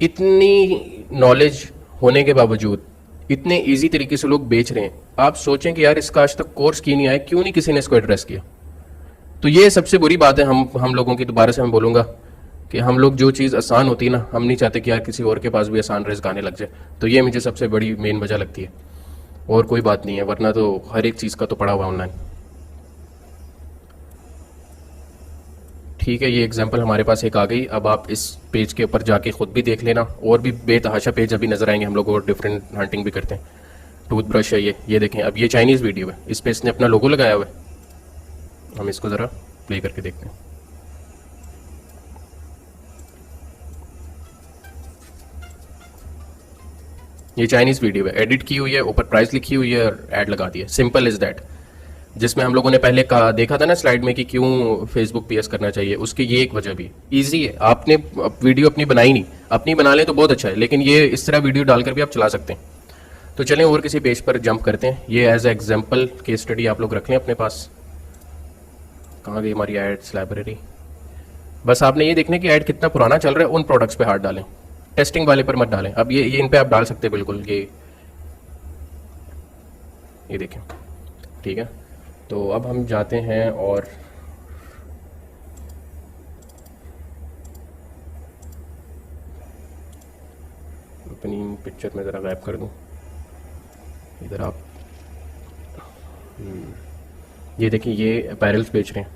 इतनी नॉलेज होने के बावजूद इतने इजी तरीके से लोग बेच रहे हैं। आप सोचें कि यार इसका आज तक कोर्स क्यों नहीं आया, क्यों नहीं किसी ने इसको एड्रेस किया। तो ये सबसे बुरी बात है हम लोगों की। दोबारा से मैं बोलूँगा कि हम लोग जो चीज़ आसान होती है ना, हम नहीं चाहते कि यार किसी और के पास भी आसान रिस्क आने लग जाए। तो ये मुझे सबसे बड़ी मेन वजह लगती है, और कोई बात नहीं है, वरना तो हर एक चीज़ का तो पड़ा हुआ ऑनलाइन, ठीक है। ये एग्जांपल हमारे पास एक आ गई। अब आप इस पेज के ऊपर जाके खुद भी देख लेना, और भी बेतहाशा पेज अभी नजर आएंगे हम लोग, और डिफरेंट हंटिंग भी करते हैं। टूथब्रश है ये देखें। अब ये चाइनीज़ वीडियो है, इस पे इसने अपना लोगो लगाया हुआ है। हम इसको ज़रा प्ले करके देखते हैं। ये चाइनीज़ वीडियो है, एडिट की हुई है, ऊपर प्राइस लिखी हुई है और ऐड लगा दी है, सिंपल इज़ दैट। जिसमें हम लोगों ने पहले कहा देखा था ना स्लाइड में कि क्यों फेसबुक पीएस करना चाहिए, उसकी ये एक वजह भी इजी है। आपने वीडियो अपनी बनाई नहीं, अपनी बना लें तो बहुत अच्छा है, लेकिन ये इस तरह वीडियो डालकर भी आप चला सकते हैं। तो चलें और किसी पेज पर जंप करते हैं। ये एज एग्जाम्पल केस स्टडी आप लोग रख लें अपने पास। कहाँ गई हमारी एड्स लाइब्रेरी? बस आपने ये देखना कि ऐड कितना पुराना चल रहा है, उन प्रोडक्ट्स पे हाथ डालें, टेस्टिंग वाले पर मत डालें। अब ये इन पे आप डाल सकते हैं बिल्कुल, ये देखें, ठीक है। तो अब हम जाते हैं और अपनी पिक्चर में ज़रा गायब कर दूं इधर आप। ये देखिए, ये अपैरल्स बेच रहे हैं,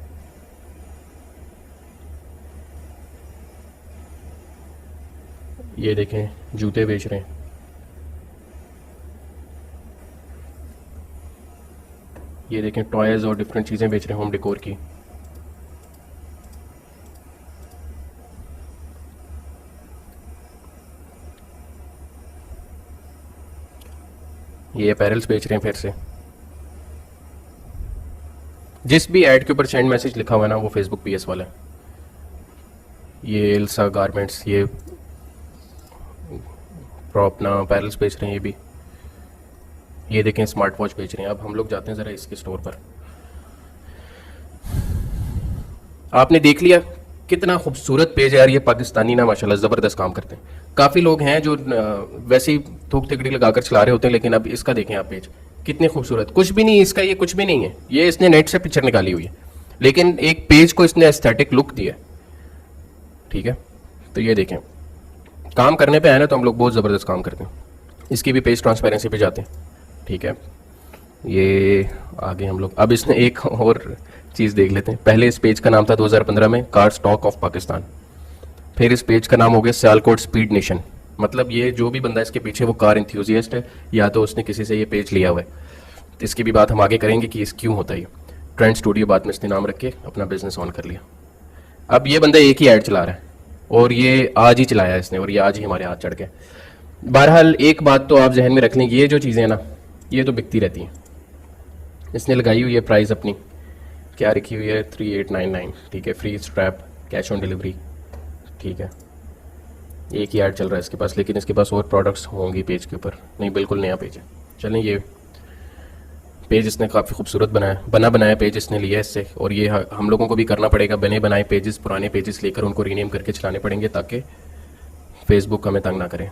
ये देखें जूते बेच रहे हैं, ये देखें टॉयज़ और डिफरेंट चीज़ें बेच रहे हैं होम डेकोर की। ये अपैरल्स बेच रहे हैं फिर से। जिस भी ऐड के ऊपर सेंड मैसेज लिखा हुआ है ना, वो फेसबुक पीएस वाला है। ये एल्सा गारमेंट्स, ये अपना अपैरल्स बेच रहे हैं, ये भी। ये देखें स्मार्ट वॉच बेच रहे हैं। अब हम लोग जाते हैं ज़रा इसके स्टोर पर। आपने देख लिया कितना खूबसूरत पेज है यार, ये पाकिस्तानी ना माशाल्लाह ज़बरदस्त काम करते हैं। काफ़ी लोग हैं जो वैसे ही थूक तिकड़ी लगाकर चला रहे होते हैं, लेकिन अब इसका देखें आप पेज कितने खूबसूरत। कुछ भी नहीं इसका, ये कुछ भी नहीं है, ये इसने नेट से पिक्चर निकाली हुई है, लेकिन एक पेज को इसने एस्थेटिक लुक दिया, ठीक है। तो ये देखें, काम करने पे आए ना तो हम लोग बहुत ज़बरदस्त काम करते हैं। इसकी भी पेज ट्रांसपेरेंसी पे जाते हैं, ठीक है। ये आगे हम लोग अब इसने एक और चीज़ देख लेते हैं। पहले इस पेज का नाम था 2015 में कार स्टॉक ऑफ पाकिस्तान, फिर इस पेज का नाम हो गया सियालकोट स्पीड नेशन। मतलब ये जो भी बंदा इसके पीछे वो कार इंथ्यूजियस्ट है, या तो उसने किसी से ये पेज लिया हुआ है। तो इसकी भी बात हम आगे करेंगे कि इस क्यों होता है। ट्रेंड स्टूडियो बाद में इसने नाम रख के अपना बिजनेस ऑन कर लिया। अब ये बंदा एक ही ऐड चला रहा है, और ये आज ही चलाया इसने, और ये आज ही हमारे हाथ चढ़ गया। बहरहाल एक बात तो आप जहन में रख लें कि ये जो चीज़ें हैं ना, ये तो बिकती रहती हैं। इसने लगाई हुई है प्राइस अपनी, क्या रखी हुई है 3899, ठीक है। Free strap, cash on delivery, ठीक है। एक ही ऐड चल रहा है इसके पास, लेकिन इसके पास और प्रोडक्ट्स होंगी पेज के ऊपर। नहीं, बिल्कुल नया पेज है। चलें, ये पेज इसने काफ़ी खूबसूरत बनाया पेज इसने लिया इससे, और ये हम लोगों को भी करना पड़ेगा। बने बनाए पेजेस, पुराने पेजेस लेकर उनको रीनेम करके चलाने पड़ेंगे, ताकि फेसबुक हमें तंग ना करें।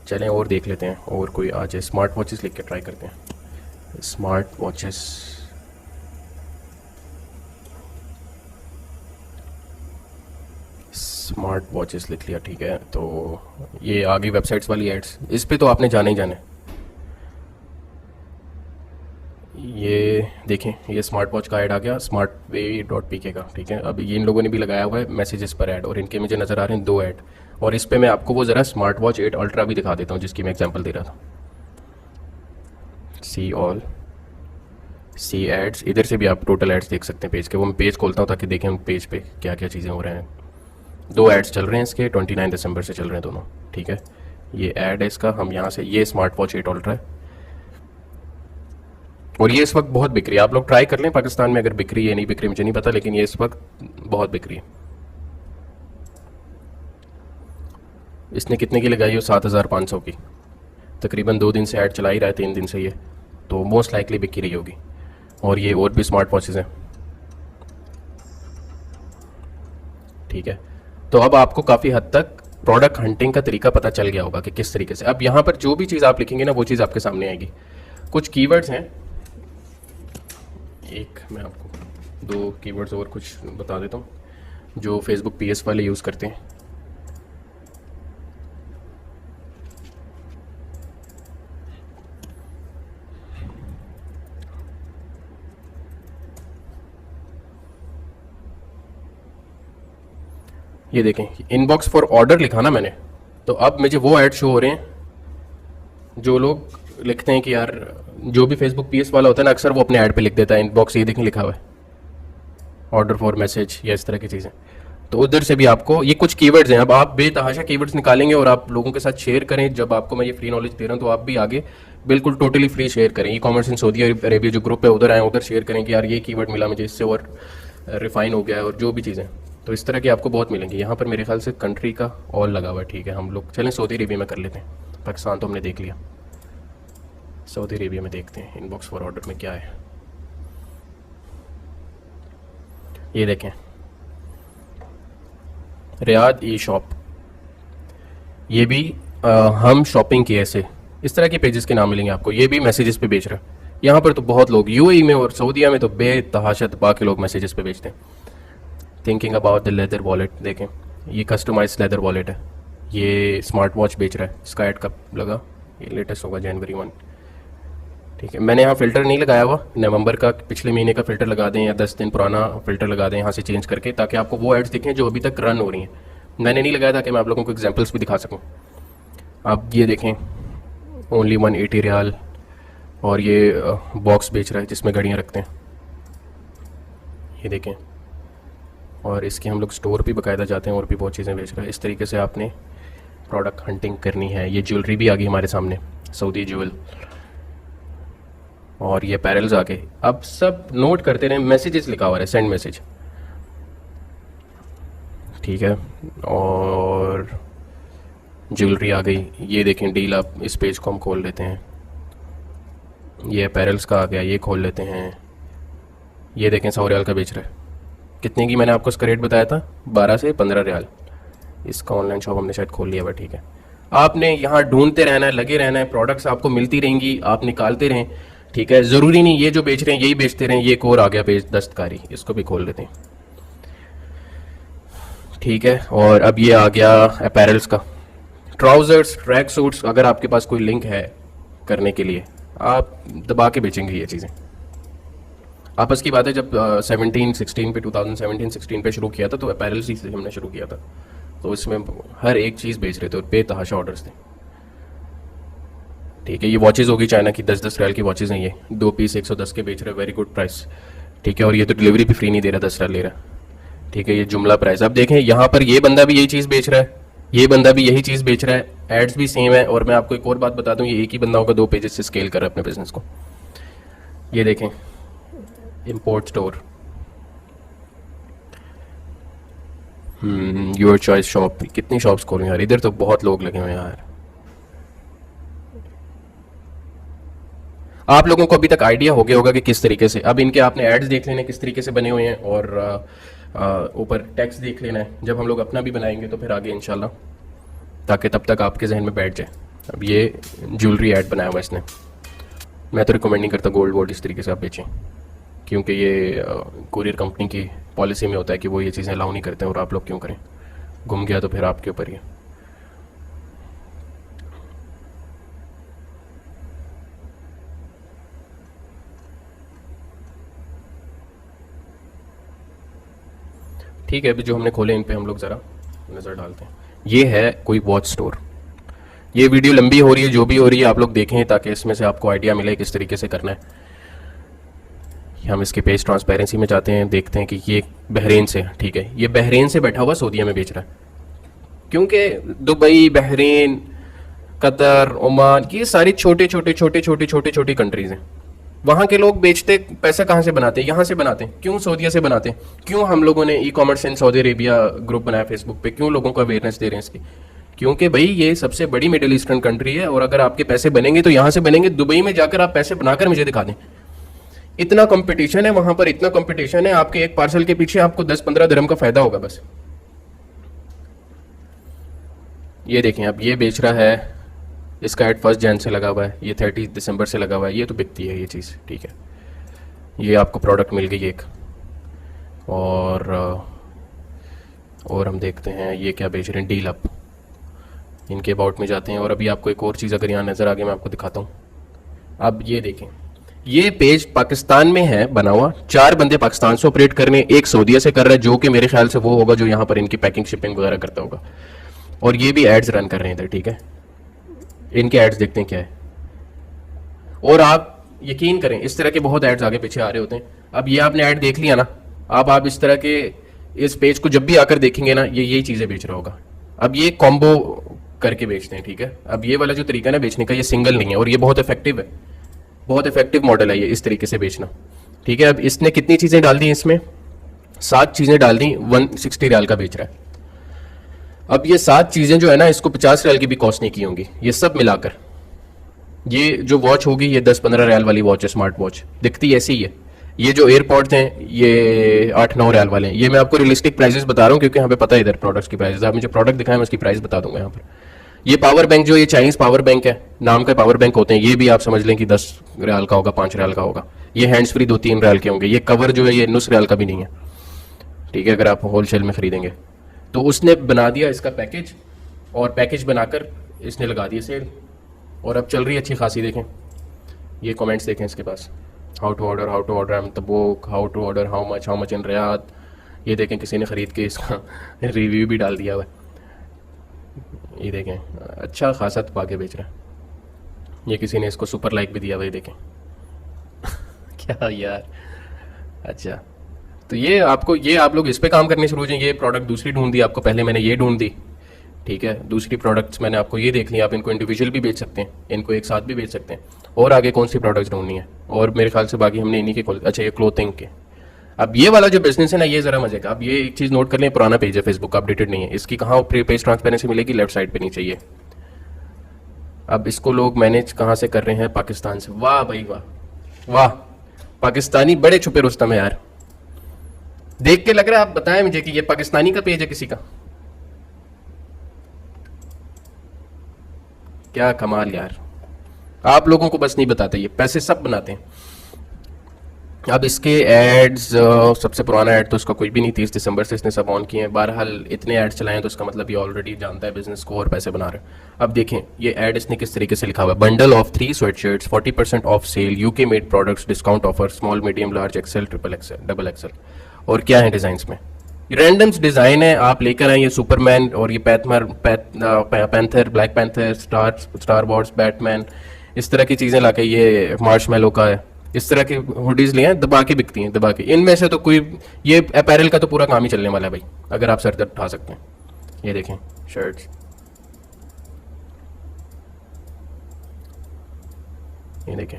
चलें और देख लेते हैं, और कोई आ जाए। स्मार्ट वॉचेस लिख के ट्राई करते हैं। स्मार्ट वॉचेस, स्मार्ट वॉचेस लिख लिया, ठीक है। तो ये आ गई वेबसाइट्स वाली एड्स, इस पे तो आपने जाने ही जाने। ये देखें, ये स्मार्ट वॉच का ऐड आ गया, smartway.pk का, ठीक है। अब ये इन लोगों ने भी लगाया हुआ है मैसेजेस पर ऐड, और इनके मुझे नज़र आ रहे हैं 2 ऐड। और इस पे मैं आपको वो ज़रा स्मार्ट वॉच 8 अल्ट्रा भी दिखा देता हूँ, जिसकी मैं एग्जांपल दे रहा था। सी ऑल, सी एड्स, इधर से भी आप टोटल एड्स देख सकते हैं पेज के। वो मैं पेज खोलता हूँ ताकि देखें हम पेज पे क्या क्या चीज़ें हो रहे हैं। 2 एड्स चल रहे हैं इसके, 29 दिसंबर से चल रहे हैं दोनों, ठीक है। ये ऐड है इसका, हम यहाँ से, ये स्मार्ट वॉच 8 अल्ट्रा है, और ये इस वक्त बहुत बिक रही है। आप लोग ट्राई कर लें पाकिस्तान में अगर बिक रही है, नहीं बिक रही मुझे नहीं पता, लेकिन ये इस वक्त बहुत बिक रही है। इसने कितने की लगाई हो? 7500 की। तकरीबन 2 दिन से ऐड चला ही रहा है, 3 दिन से ये, तो मोस्ट लाइकली बिक ही रही होगी। और ये और भी स्मार्ट वॉचेस हैं, ठीक है। तो अब आपको काफ़ी हद तक प्रोडक्ट हंटिंग का तरीका पता चल गया होगा कि किस तरीके से। अब यहाँ पर जो भी चीज़ आप लिखेंगे ना, वो चीज़ आपके सामने आएगी। कुछ कीवर्ड्स हैं, एक मैं आपको 2 कीवर्ड्स और कुछ बता देता हूँ जो फेसबुक पीएस वाले यूज़ करते हैं। ये देखें, इनबॉक्स फॉर ऑर्डर लिखा ना मैंने, तो अब मुझे वो ऐड शो हो रहे हैं जो लोग लिखते हैं कि यार, जो भी फेसबुक पीएस वाला होता है ना, अक्सर वो अपने ऐड पे लिख देता है इनबॉक्स, ये देखें लिखा हुआ है ऑर्डर फॉर मैसेज या इस तरह की चीज़ें। तो उधर से भी आपको ये कुछ कीवर्ड्स हैं। अब आप बेतहाशा कीवर्ड्स निकालेंगे और आप लोगों के साथ शेयर करें। जब आपको मैं ये फ्री नॉलेज दे रहा हूँ तो आप भी आगे बिल्कुल टोटली फ्री शेयर करें। E commerce in Saudi Arabia जो ग्रुप है उधर आए, उधर शेयर करें कि यार ये कीवर्ड मिला मुझे, इससे और रिफाइन हो गया है, और जो भी चीज़ें। तो इस तरह की आपको बहुत मिलेंगी। यहाँ पर मेरे ख्याल से कंट्री का ऑल लगा हुआ है। ठीक है, हम लोग चलें सऊदी अरेबिया में कर लेते हैं। पाकिस्तान तो हमने देख लिया, सऊदी अरेबिया में देखते हैं इनबॉक्स फॉर ऑर्डर में क्या है। ये देखें, रियाद ई शॉप, ये भी हम शॉपिंग की ऐसे इस तरह के पेजेस के नाम मिलेंगे आपको। ये भी मैसेजेस पे बेच रहा है। यहाँ पर तो बहुत लोग यूएई में और सऊदीया में तो बेतहाशा बाकी लोग मैसेजेस पे बेचते हैं। Thinking about the leather wallet, देखें ये कस्टमाइज लेदर वॉलेट है। ये स्मार्ट वॉच बेच रहा है, इसका एड कब लगा, ये लेटेस्ट होगा जनवरी 1। ठीक है, मैंने यहाँ फ़िल्टर नहीं लगाया हुआ, नवंबर का पिछले महीने का फ़िल्टर लगा दें या 10 दिन पुराना फ़िल्टर लगा दें यहाँ से चेंज करके, ताकि आपको वो एड्स दिखें जो अभी तक रन हो रही हैं। मैंने नहीं लगाया ताकि मैं आप लोगों को एग्जांपल्स भी दिखा सकूँ। आप ये देखें, ओनली 180 रियाल, और ये बॉक्स बेच रहा है जिसमें घड़ियाँ रखते हैं, ये देखें। और इसके हम लोग स्टोर भी बाकायदा जाते हैं और भी बहुत चीज़ें बेच रहा है। इस तरीके से आपने प्रोडक्ट हंटिंग करनी है। ये ज्वेलरी भी आ गई हमारे सामने, सऊदी ज्वेल, और ये पैरल्स आ गए। अब सब नोट करते रहे, मैसेजेस लिखा हुआ है, सेंड मैसेज। ठीक है, और ज्वेलरी आ गई। ये देखें डील, आप इस पेज को हम खोल लेते हैं। ये पैरल्स का आ गया, ये खोल लेते हैं। ये देखें 100 रियाल का बेच रहा है। कितने की मैंने आपको इसका रेट बताया था, 12 से 15 रियाल। इसका ऑनलाइन शॉप हमने शायद खोल लिया हुआ। ठीक है, आपने यहाँ ढूंढते रहना है, लगे रहना है, प्रोडक्ट्स आपको मिलती रहेंगी, आप निकालते रहें। ठीक है, ज़रूरी नहीं ये जो बेच रहे हैं यही बेचते रहें। ये एक और आ गया पेज दस्तकारी, इसको भी खोल लेते हैं। ठीक है, और अब ये आ गया अपैरल्स का, ट्राउज़र्स, ट्रैक सूट्स। अगर आपके पास कोई लिंक है करने के लिए, आप दबा के बेचेंगे ये चीज़ें। आपस की बात है, जब 2017 पे शुरू किया था तो अपैरल्स ही से हमने शुरू किया था, तो इसमें हर एक चीज़ बेच रहे थे और बेतहाशा ऑर्डर्स थे। ठीक है, ये वॉचेज़ होगी चाइना की, 10-10 रियाल की वॉचेज़ हैं। ये 2 पीस 110 के बेच रहे हैं, वेरी गुड प्राइस। ठीक है, और ये तो डिलीवरी भी फ्री नहीं दे रहा, 10 रियाल ले रहा है। ठीक है, ये जुमला प्राइस। अब देखें यहाँ पर ये बंदा भी यही चीज़ बेच रहा है, ये बंदा भी यही चीज़ बेच रहा है, एड्स भी सेम है। और मैं आपको एक और बात बता दूँ, ये एक ही बंदा होगा 2 पेजेस से स्केल कर रहा है अपने बिजनेस को। ये देखें import store, your choice shop. कितनी शॉप्स खोलें यार, इधर तो बहुत लोग लगे हुए हैं यार। आप लोगों को अभी तक आइडिया हो गया होगा कि किस तरीके से, अब इनके आपने एड्स देख लेने किस तरीके से बने हुए हैं, और ऊपर टेक्स्ट देख लेना है। जब हम लोग अपना भी बनाएंगे तो फिर आगे इंशाल्लाह, ताकि तब तक आपके जहन में बैठ जाए। अब ये ज्वेलरी ऐड बनाया हुआ इसने, मैं तो रिकमेंड नहीं करता गोल्ड वोल्ड इस तरीके से आप बेचें, क्योंकि ये कुरियर कंपनी की पॉलिसी में होता है कि वो ये चीज़ें अलाउ नहीं करते हैं, और आप लोग क्यों करें, गुम गया तो फिर आपके ऊपर ही है। ठीक है, अभी जो हमने खोले इन पे हम लोग ज़रा नज़र डालते हैं। ये है कोई वॉच स्टोर। ये वीडियो लंबी हो रही है, जो भी हो रही है आप लोग देखें, ताकि इसमें से आपको आइडिया मिले किस तरीके से करना है। हम इसके पेज ट्रांसपेरेंसी में जाते हैं, देखते हैं कि ये बहरीन से, ठीक है, ये बहरीन से बैठा हुआ सऊदीया में बेच रहा है, क्योंकि दुबई, बहरीन, कतर, ओमान, ये सारी छोटे छोटी कंट्रीज़ हैं। वहाँ के लोग बेचते पैसा कहाँ से बनाते हैं, यहाँ से बनाते हैं। क्यों सऊदीया से बनाते हैं? क्यों हम लोगों ने e commerce in Saudi Arabia group बनाया फेसबुक पे? क्यों लोगों को अवेयरनेस दे रहे हैं इसकी? क्योंकि भाई ये सबसे बड़ी मिडिल ईस्टर्न कंट्री है, और अगर आपके पैसे बनेंगे तो यहाँ से बनेंगे। दुबई में जाकर आप पैसे बनाकर मुझे दिखा दें। इतना कंपटीशन है वहाँ पर, इतना कंपटीशन है, आपके एक पार्सल के पीछे आपको 10-15 दिरहम का फायदा होगा बस। ये देखें, अब ये बेच रहा है, इसका एड 1 जनवरी से लगा हुआ है, ये 30 दिसंबर से लगा हुआ है। ये तो बिकती है ये चीज़, ठीक है। ये आपको प्रोडक्ट मिल गई एक, और हम देखते हैं ये क्या बेच रहे हैं, डील अप। इनके अबाउट में जाते हैं, और अभी आपको एक और चीज़ अगर यहाँ नज़र आ गई मैं आपको दिखाता हूँ। अब ये देखें, ये पेज पाकिस्तान में है बना हुआ, 4 बंदे पाकिस्तान से ऑपरेट कर रहे हैं, एक सऊदीया से कर रहा है, जो कि मेरे ख्याल से वो होगा जो यहाँ पर इनकी पैकिंग शिपिंग वगैरह करता होगा, और ये भी एड्स रन कर रहे हैं इधर, ठीक है। इनके एड्स देखते हैं क्या है, और आप यकीन करें इस तरह के बहुत एड्स आगे पीछे आ रहे होते हैं। अब ये आपने ऐड देख लिया ना, अब आप इस तरह के इस पेज को जब भी आकर देखेंगे ना, ये यही चीज़ें बेच रहा होगा। अब ये कॉम्बो करके बेचते हैं, ठीक है। अब ये वाला जो तरीका है ना बेचने का, ये सिंगल नहीं है और ये बहुत इफेक्टिव है, बहुत इफेक्टिव मॉडल है ये इस तरीके से बेचना, ठीक है। अब इसने कितनी चीज़ें डाल दी इसमें, 7 चीज़ें डाल दी, 160 रियाल का बेच रहा है। अब ये 7 चीज़ें जो है ना, इसको 50 रियाल की भी कॉस्ट नहीं की होंगी, ये सब मिलाकर। ये जो वॉच होगी ये 10-15 रियाल वाली वॉच है, स्मार्ट वॉच, दिखती ऐसी ही है। ये जो एयरपॉड्स हैं ये 8-9 रियाल वाले हैं। ये मैं आपको रियलिस्टिक प्राइसेस बता रहा हूँ क्योंकि यहाँ पे पता है इधर प्रोडक्ट्स की प्राइसेस। आप मुझे प्रोडक्ट दिखाएं, मैं उसकी प्राइस बता दूंगा यहाँ पर। ये पावर बैंक जो ये चाइनीज पावर बैंक है, नाम का पावर बैंक होते हैं, ये भी आप समझ लें कि 10 रियाल का होगा, 5 रियाल का होगा। ये हैंड्स फ्री 2-3 रियाल के होंगे। ये कवर जो है ये 9 रियाल का भी नहीं है, ठीक है, अगर आप होलसेल में खरीदेंगे तो। उसने बना दिया इसका पैकेज, और पैकेज बनाकर इसने लगा दिया सेल, और अब चल रही है अच्छी खासी। देखें ये कमेंट्स देखें इसके पास, how to order in Tabuk, how to order, how much in Riyadh. ये देखें किसी ने ख़रीद के इसका रिव्यू भी डाल दिया हुआ है। ये देखें अच्छा खासा पा के बेच रहा है। ये किसी ने इसको सुपर लाइक भी दिया हुआ है, देखें क्या यार। अच्छा तो ये आपको, ये आप लोग इस पे काम करने शुरू हो जाएं। ये प्रोडक्ट दूसरी ढूंढ दी आपको, पहले मैंने ये ढूंढ दी, ठीक है। दूसरी प्रोडक्ट्स मैंने आपको ये देख लिया, आप इनको इंडिविजुअल भी बेच सकते हैं, इनको एक साथ भी बेच सकते हैं। और आगे कौन सी प्रोडक्ट्स ढूंढनी है, और मेरे ख्याल से बाकी हमने इन्हीं के अच्छा ये क्लोथिंग के। अब ये वाला जो बिजनेस है ना, ये जरा मजे का। अब ये एक चीज़ नोट कर लें, पुराना पेज है फेसबुक का, अपडेटेड नहीं है। इसकी कहाँ पेज ट्रांसपेरेंसी मिलेगी, लेफ्ट साइड पे नीचे ये। अब इसको लोग मैनेज कहाँ से कर रहे हैं, पाकिस्तान से। वाह भाई वाह वाह, पाकिस्तानी बड़े छुपे रुस्तम है यार। देख के लग रहा है, आप बताएं मुझे कि ये पाकिस्तानी का पेज है किसी का। क्या कमाल यार, आप लोगों को बस नहीं बताते, ये पैसे सब बनाते हैं। अब इसके एड्स, सबसे पुराना ऐड तो इसका कोई भी नहीं, 30 दिसंबर से इसने सब ऑन किए हैं। बहरहाल इतने ऐड चलाएं तो इसका मतलब ये ऑलरेडी जानता है बिजनेस को और पैसे बना रहे हैं। अब देखें ये ऐड इसने किस तरीके से लिखा हुआ है, bundle of 3 sweatshirts 40% off sale, UK made products discount offer, small medium large XL triple XL double XL. और क्या है डिजाइन में, रैंडम्स डिजाइन है, आप लेकर आए। ये सुपरमैन और ये panther, black panther, star Wars, Batman, इस तरह की चीजें लाके, ये मार्शमैलो का है, इस तरह के हुडीज लिए हैं, दबा के बिकती हैं, दबा के। इनमें से तो कोई, ये अपैरल का तो पूरा काम ही चलने वाला है भाई, अगर आप सर दर्द उठा सकते हैं। ये देखें शर्ट्स, ये देखें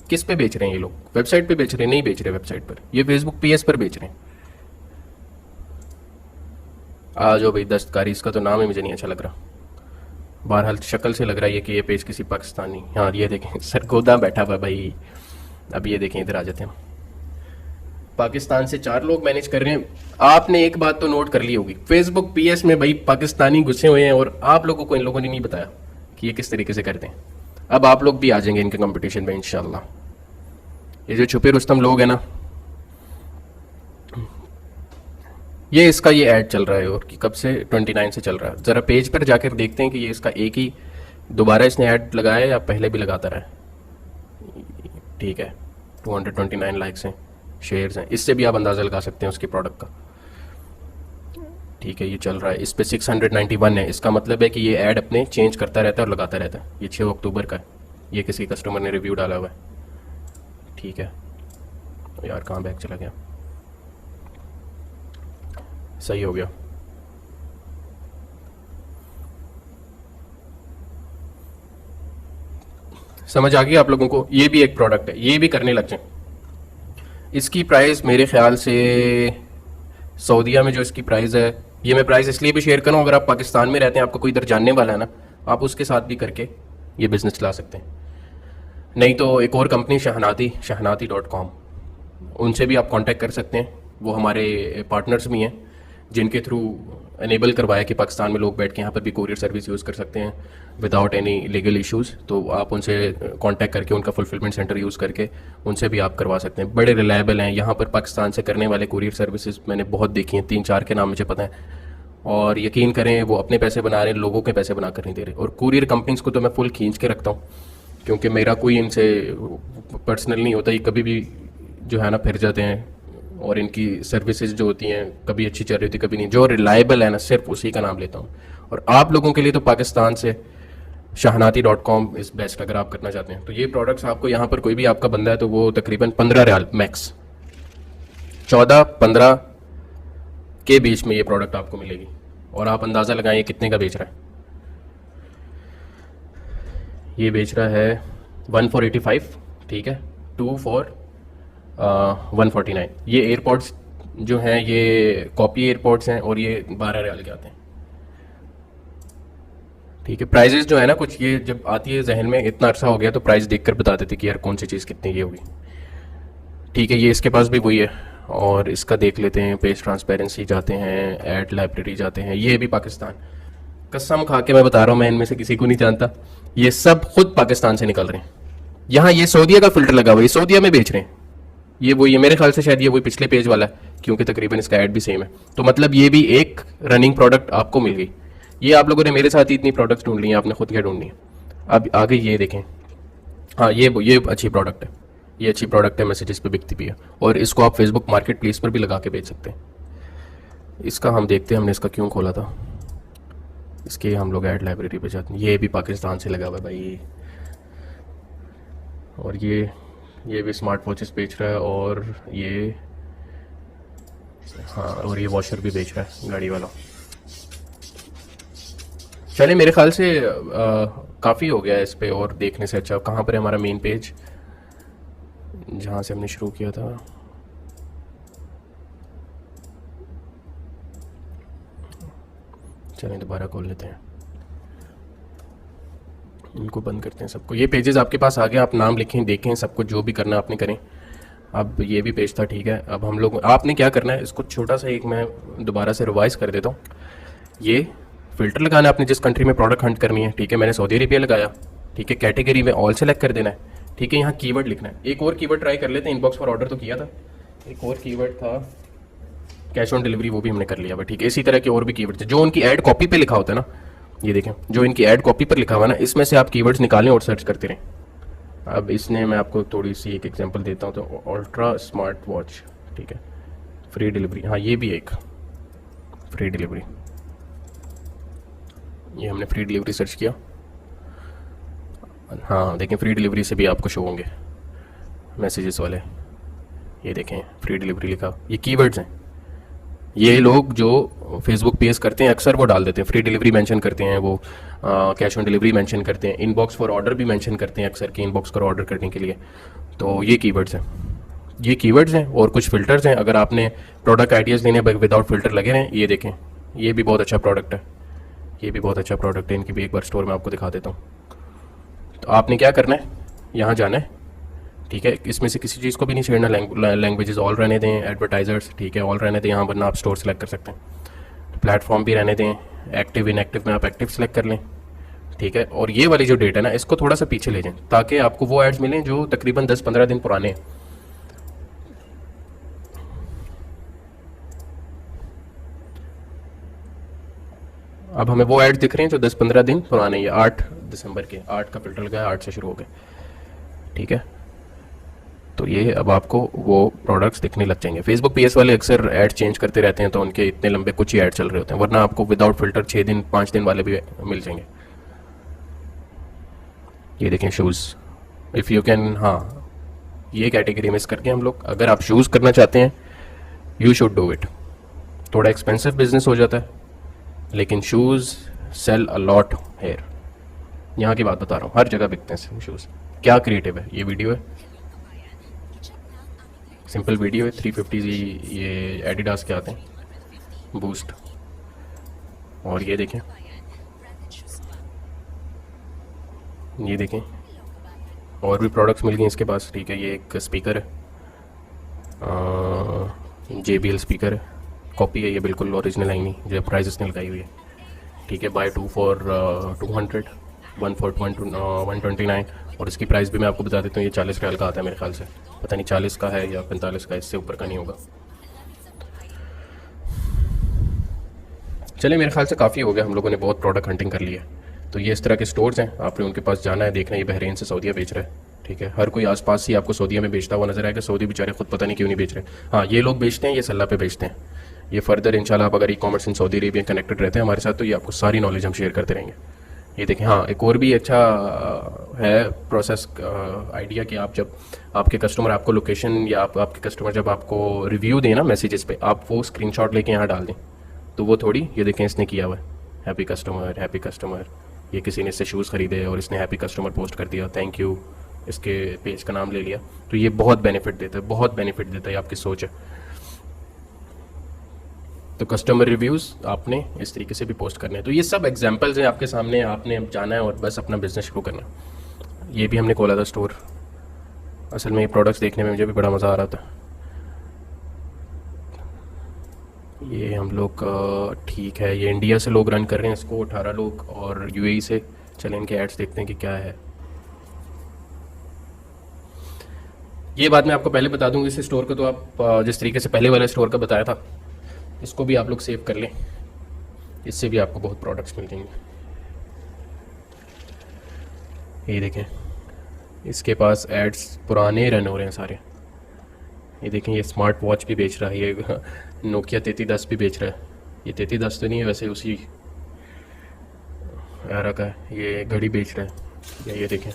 किस पे बेच रहे हैं ये लोग, वेबसाइट पे बेच रहे हैं, नहीं बेच रहे वेबसाइट पर, ये फेसबुक PS पर बेच रहे हैं। आ जाओ भाई, दस्तकारी, इसका तो नाम ही मुझे नहीं अच्छा लग रहा। बहरहाल शक्ल से लग रहा है कि ये पेज किसी पाकिस्तानी, हाँ ये देखें सरगोदा बैठा हुआ भाई। अब ये देखें, इधर आ जाते हैं, पाकिस्तान से 4 लोग मैनेज कर रहे हैं। आपने एक बात तो नोट कर ली होगी, फेसबुक PS में भाई पाकिस्तानी घुसे हुए हैं, और आप लोगों को इन लोगों ने नहीं बताया कि ये किस तरीके से करते हैं। अब आप लोग भी आ जाएंगे इनके कंपटीशन में इंशाल्लाह। ये जो छुपे रुस्तम लोग हैं ना, ये इसका ये ऐड चल रहा है, और कि कब से, 29 से चल रहा है। ज़रा पेज पर जाकर देखते हैं कि ये इसका एक ही दोबारा इसने ऐड लगाया या पहले भी लगाता रहा है। ठीक है, 229 लाइक्स हैं, शेयर्स हैं, इससे भी आप अंदाज़ा लगा सकते हैं उसके प्रोडक्ट का। ठीक है, ये चल रहा है, इस पर 691 है। इसका मतलब है कि ये ऐड अपने चेंज करता रहता है और लगाता रहता है। ये 6 अक्टूबर का है, ये किसी कस्टमर ने रिव्यू डाला हुआ है। ठीक है यार, कहाँ बैक चला गया, सही हो गया। समझ आ गई आप लोगों को, ये भी एक प्रोडक्ट है, ये भी करने लग जाए। इसकी प्राइस मेरे ख्याल से सऊदीया में जो इसकी प्राइस है, ये मैं प्राइस इसलिए भी शेयर करूँ, अगर आप पाकिस्तान में रहते हैं, आपको कोई इधर जानने वाला है ना, आप उसके साथ भी करके ये बिज़नेस चला सकते हैं। नहीं तो एक और कंपनी शहनाती.com, उनसे भी आप कांटेक्ट कर सकते हैं। वो हमारे पार्टनर्स भी हैं, जिनके थ्रू इनेबल करवाया कि पाकिस्तान में लोग बैठ के यहाँ पर भी कोरियर सर्विस यूज़ कर सकते हैं विदाउट एनी लीगल इश्यूज़। तो आप उनसे कांटेक्ट करके, उनका फुलफिलमेंट सेंटर यूज़ करके उनसे भी आप करवा सकते हैं। बड़े रिलायबल हैं यहाँ पर पाकिस्तान से करने वाले कोरियर सर्विसेज, मैंने बहुत देखी हैं, 3-4 के नाम मुझे पता है। और यकीन करें, वो अपने पैसे बना रहे हैं, लोगों के पैसे बना कर नहीं दे रहे। और कुरियर कंपनीज़ को तो मैं फुल खींच के रखता हूँ, क्योंकि मेरा कोई इनसे पर्सनल नहीं होता, ये कभी भी जो है ना फिर जाते हैं, और इनकी सर्विसेज जो होती हैं कभी अच्छी चल रही होती, कभी नहीं। जो रिलायबल है ना, सिर्फ उसी का नाम लेता हूँ। और आप लोगों के लिए तो पाकिस्तान से शहनाती.com इज़ बेस्ट, अगर आप करना चाहते हैं। तो ये प्रोडक्ट्स आपको यहाँ पर कोई भी आपका बंदा है तो वो तकरीबन 15 रियाल मैक्स, 14-15 के बीच में ये प्रोडक्ट आपको मिलेगी, और आप अंदाज़ा लगाएं ये कितने का बेच रहा है। ये बेच रहा है 1 for 85, ठीक है, 2 for 149। ये एयरपोर्ट्स जो हैं ये कॉपी एयरपोर्ट्स हैं और ये 12 रियाल के आते हैं, ठीक है। प्राइजेस जो है ना, कुछ ये जब आती है जहन में, इतना अर्सा हो गया तो प्राइस देखकर बता देते कि यार कौन सी चीज़ कितनी ये होगी, ठीक है। ये इसके पास भी वही है, और इसका देख लेते हैं। पेज ट्रांसपेरेंसी जाते हैं, एड लाइब्रेरी जाते हैं, ये भी पाकिस्तान। कसम खा के मैं बता रहा हूँ, मैं इनमें से किसी को नहीं जानता, ये सब खुद पाकिस्तान से निकल रहे हैं। यहाँ ये सऊदीया का फिल्टर लगा हुआ है, ये सऊदीया में बेच रहे हैं। ये वही है, मेरे ख्याल से शायद ये वही पिछले पेज वाला है, क्योंकि तकरीबन इसका ऐड भी सेम है। तो मतलब ये भी एक रनिंग प्रोडक्ट आपको मिल गई। ये आप लोगों ने मेरे साथ ही इतनी प्रोडक्ट्स ढूंढ ली हैं, आपने खुद क्या ढूंढनी है। अब आगे ये देखें, हाँ ये अच्छी प्रोडक्ट है, ये अच्छी प्रोडक्ट है, मैसेजेस पे बिकती भी है, और इसको आप फेसबुक मार्केट प्लेस पर भी लगा के बेच सकते हैं। इसका हम देखते हैं, हमने इसका क्यों खोला था। इसके हम लोग ऐड लाइब्रेरी पे जाते हैं। ये भी पाकिस्तान से लगा हुआ है भाई, और ये भी स्मार्ट वॉचेस बेच रहा है, और ये हाँ, और ये वॉशर भी बेच रहा है गाड़ी वाला। चले मेरे ख्याल से काफ़ी हो गया है इस पे, और देखने से अच्छा कहाँ पर है हमारा मेन पेज जहाँ से हमने शुरू किया था। चलें दोबारा खोल लेते हैं, इनको बंद करते हैं सबको। ये पेजेस आपके पास आ गए, आप नाम लिखें, देखें, सबको जो भी करना आपने करें। अब ये भी पेज था, ठीक है। अब हम लोग, आपने क्या करना है, इसको छोटा सा एक मैं दोबारा से रिवाइज कर देता हूँ। ये फ़िल्टर लगाना है आपने जिस कंट्री में प्रोडक्ट हंट करनी है, ठीक है। मैंने सऊदी अरेबिया लगाया, ठीक है। कैटेगरी में ऑल सेलेक्ट कर देना है, ठीक है। यहाँ कीवर्ड लिखना है। एक और कीवर्ड ट्राई कर लेते हैं, इनबॉक्स फॉर ऑर्डर तो किया था, एक और कीवर्ड था कैश ऑन डिलीवरी, वो भी हमने कर लिया भाई, ठीक है। इसी तरह के और भी कीवर्ड थे जो उनकी ऐड कॉपी पे लिखा होता है ना, ये देखें जो इनकी ऐड कॉपी पर लिखा हुआ ना, इसमें से आप कीवर्ड्स निकालें और सर्च करते रहें। अब इसने मैं आपको थोड़ी सी एक एग्जांपल देता हूँ, तो अल्ट्रा स्मार्ट वॉच, ठीक है, फ्री डिलीवरी, हाँ ये भी एक फ्री डिलीवरी, ये हमने फ्री डिलीवरी सर्च किया, हाँ देखें फ्री डिलीवरी से भी आपको शो होंगे मैसेजेस वाले, ये देखें फ्री डिलीवरी लिखा। ये कीवर्ड्स हैं, ये लोग जो फेसबुक पेज करते हैं अक्सर वो डाल देते हैं, फ्री डिलीवरी मेंशन करते हैं, वो कैश ऑन डिलीवरी मेंशन करते हैं, इनबॉक्स फॉर ऑर्डर भी मेंशन करते हैं अक्सर कि इनबॉक्स फॉर ऑर्डर करने के लिए। तो ये कीवर्ड्स हैं, ये कीवर्ड्स हैं, और कुछ फ़िल्टर्स हैं। अगर आपने प्रोडक्ट आइडियाज़ लेने विदाउट फ़िल्टर लगे हैं, ये देखें, ये भी बहुत अच्छा प्रोडक्ट है, ये भी बहुत अच्छा प्रोडक्ट है। इनकी भी एक बार स्टोर में आपको दिखा देता हूँ। तो आपने क्या करना है, यहाँ जाना है, ठीक है। इसमें से किसी चीज़ को भी नहीं छेड़ना, लैंग्वेजेस ऑल रहने दें, एडवर्टाइजर्स, ठीक है, ऑल रहने दें यहाँ, वरना आप स्टोर सेलेक्ट कर सकते हैं। प्लेटफॉर्म भी रहने दें, एक्टिव इनएक्टिव में आप एक्टिव सेलेक्ट कर लें, ठीक है। और ये वाली जो डेट है ना, इसको थोड़ा सा पीछे ले जाएं ताकि आपको वो एड्स मिलें जो तकरीबन 10-15 दिन पुराने हैं। अब हमें वो एड्स दिख रहे हैं जो 10-15 दिन पुराने, ये 8 दिसंबर के, 8 का फिल्टर लगाया, 8 से शुरू हो गए, ठीक है। तो ये अब आपको वो प्रोडक्ट्स दिखने लग जाएंगे। फेसबुक पेज वाले अक्सर ऐड चेंज करते रहते हैं, तो उनके इतने लंबे कुछ ही ऐड चल रहे होते हैं, वरना आपको विदाउट फिल्टर 6 दिन 5 दिन वाले भी मिल जाएंगे। ये देखें शूज़, इफ़ यू कैन, हाँ ये कैटेगरी मिस करके हम लोग, अगर आप शूज़ करना चाहते हैं यू शुड डू इट। थोड़ा एक्सपेंसिव बिजनेस हो जाता है, लेकिन shoes sell a lot here, यहाँ की बात बता रहा हूँ, हर जगह बिकते हैं शूज़। क्या क्रिएटिव है, ये वीडियो है, सिंपल वीडियो है, 350 ये एडिडास के आते हैं, बूस्ट। और ये देखें, ये देखें और भी प्रोडक्ट्स मिल गए इसके पास, ठीक है। ये एक स्पीकर है, JBL स्पीकर है, कॉपी है ये, बिल्कुल ओरिजिनल है नहीं, जो प्राइस इसने लगाई हुई है, ठीक है। बाय 2 for 200, 1 for 129, और इसकी प्राइस भी मैं आपको बता देता हूँ, ये 40 रियाल का आता है मेरे ख्याल से, पता नहीं 40 का है या 45 का, इससे ऊपर का नहीं होगा। चलिए मेरे ख्याल से काफ़ी हो गया, हम लोगों ने बहुत प्रोडक्ट हंटिंग कर लिया है। तो ये इस तरह के स्टोर्स हैं, आपने उनके पास जाना है, देखना है। ये बहरीन से सऊदीया बेच रहा है, ठीक है। हर कोई आसपास ही आपको सऊदीया में बेचता हुआ नजर आएगा, सऊदी बेचारे खुद पता नहीं क्यों नहीं बेच रहे। हाँ ये लोग बेचते हैं, ये सल्ला पे बेचते हैं। ये फर्दर इंशाल्लाह आप अगर e commerce in Saudi Arabia connected रहते हैं हमारे साथ, तो ये आपको सारी नॉलेज हम शेयर करते रहेंगे, ये देखें, हाँ एक और भी अच्छा है प्रोसेस आइडिया कि आप जब आपके कस्टमर आपको लोकेशन या आपके कस्टमर जब आपको रिव्यू दें ना मैसेजेस पे, आप वो स्क्रीनशॉट लेके यहाँ डाल दें, तो वो थोड़ी, ये देखें इसने किया हुआ है, हैप्पी कस्टमर हैप्पी कस्टमर, ये किसी ने इससे शूज़ ख़रीदे और इसने हैप्पी कस्टमर पोस्ट कर दिया, थैंक यू, इसके पेज का नाम ले लिया। तो ये बहुत बेनिफिट देता है, बहुत बेनिफिट देता है, आपकी सोच है। तो कस्टमर रिव्यूज़ आपने इस तरीके से भी पोस्ट करने हैं। तो ये सब एग्जांपल्स हैं आपके सामने, आपने अब जाना है और बस अपना बिजनेस शुरू करना है। ये भी हमने खोला था स्टोर, असल में ये प्रोडक्ट्स देखने में मुझे भी बड़ा मज़ा आ रहा था। ये हम लोग ठीक है, ये इंडिया से लोग रन कर रहे हैं इसको, 18 लोग, और यूएई से। चलें इनके एड्स देखते हैं कि क्या है। ये बात मैं आपको पहले बता दूंगी, इस स्टोर को तो आप जिस तरीके से पहले वाले स्टोर का बताया था, इसको भी आप लोग सेव कर लें, इससे भी आपको बहुत प्रोडक्ट्स मिल जाएंगे। ये देखें, इसके पास एड्स पुराने रन हो रहे हैं सारे। ये देखें, ये स्मार्ट वॉच भी बेच रहा है, ये नोकिया 3310 भी बेच रहा है। ये 3310 तो नहीं है वैसे, उसी एरा का है। ये घड़ी बेच रहा है, ये देखें,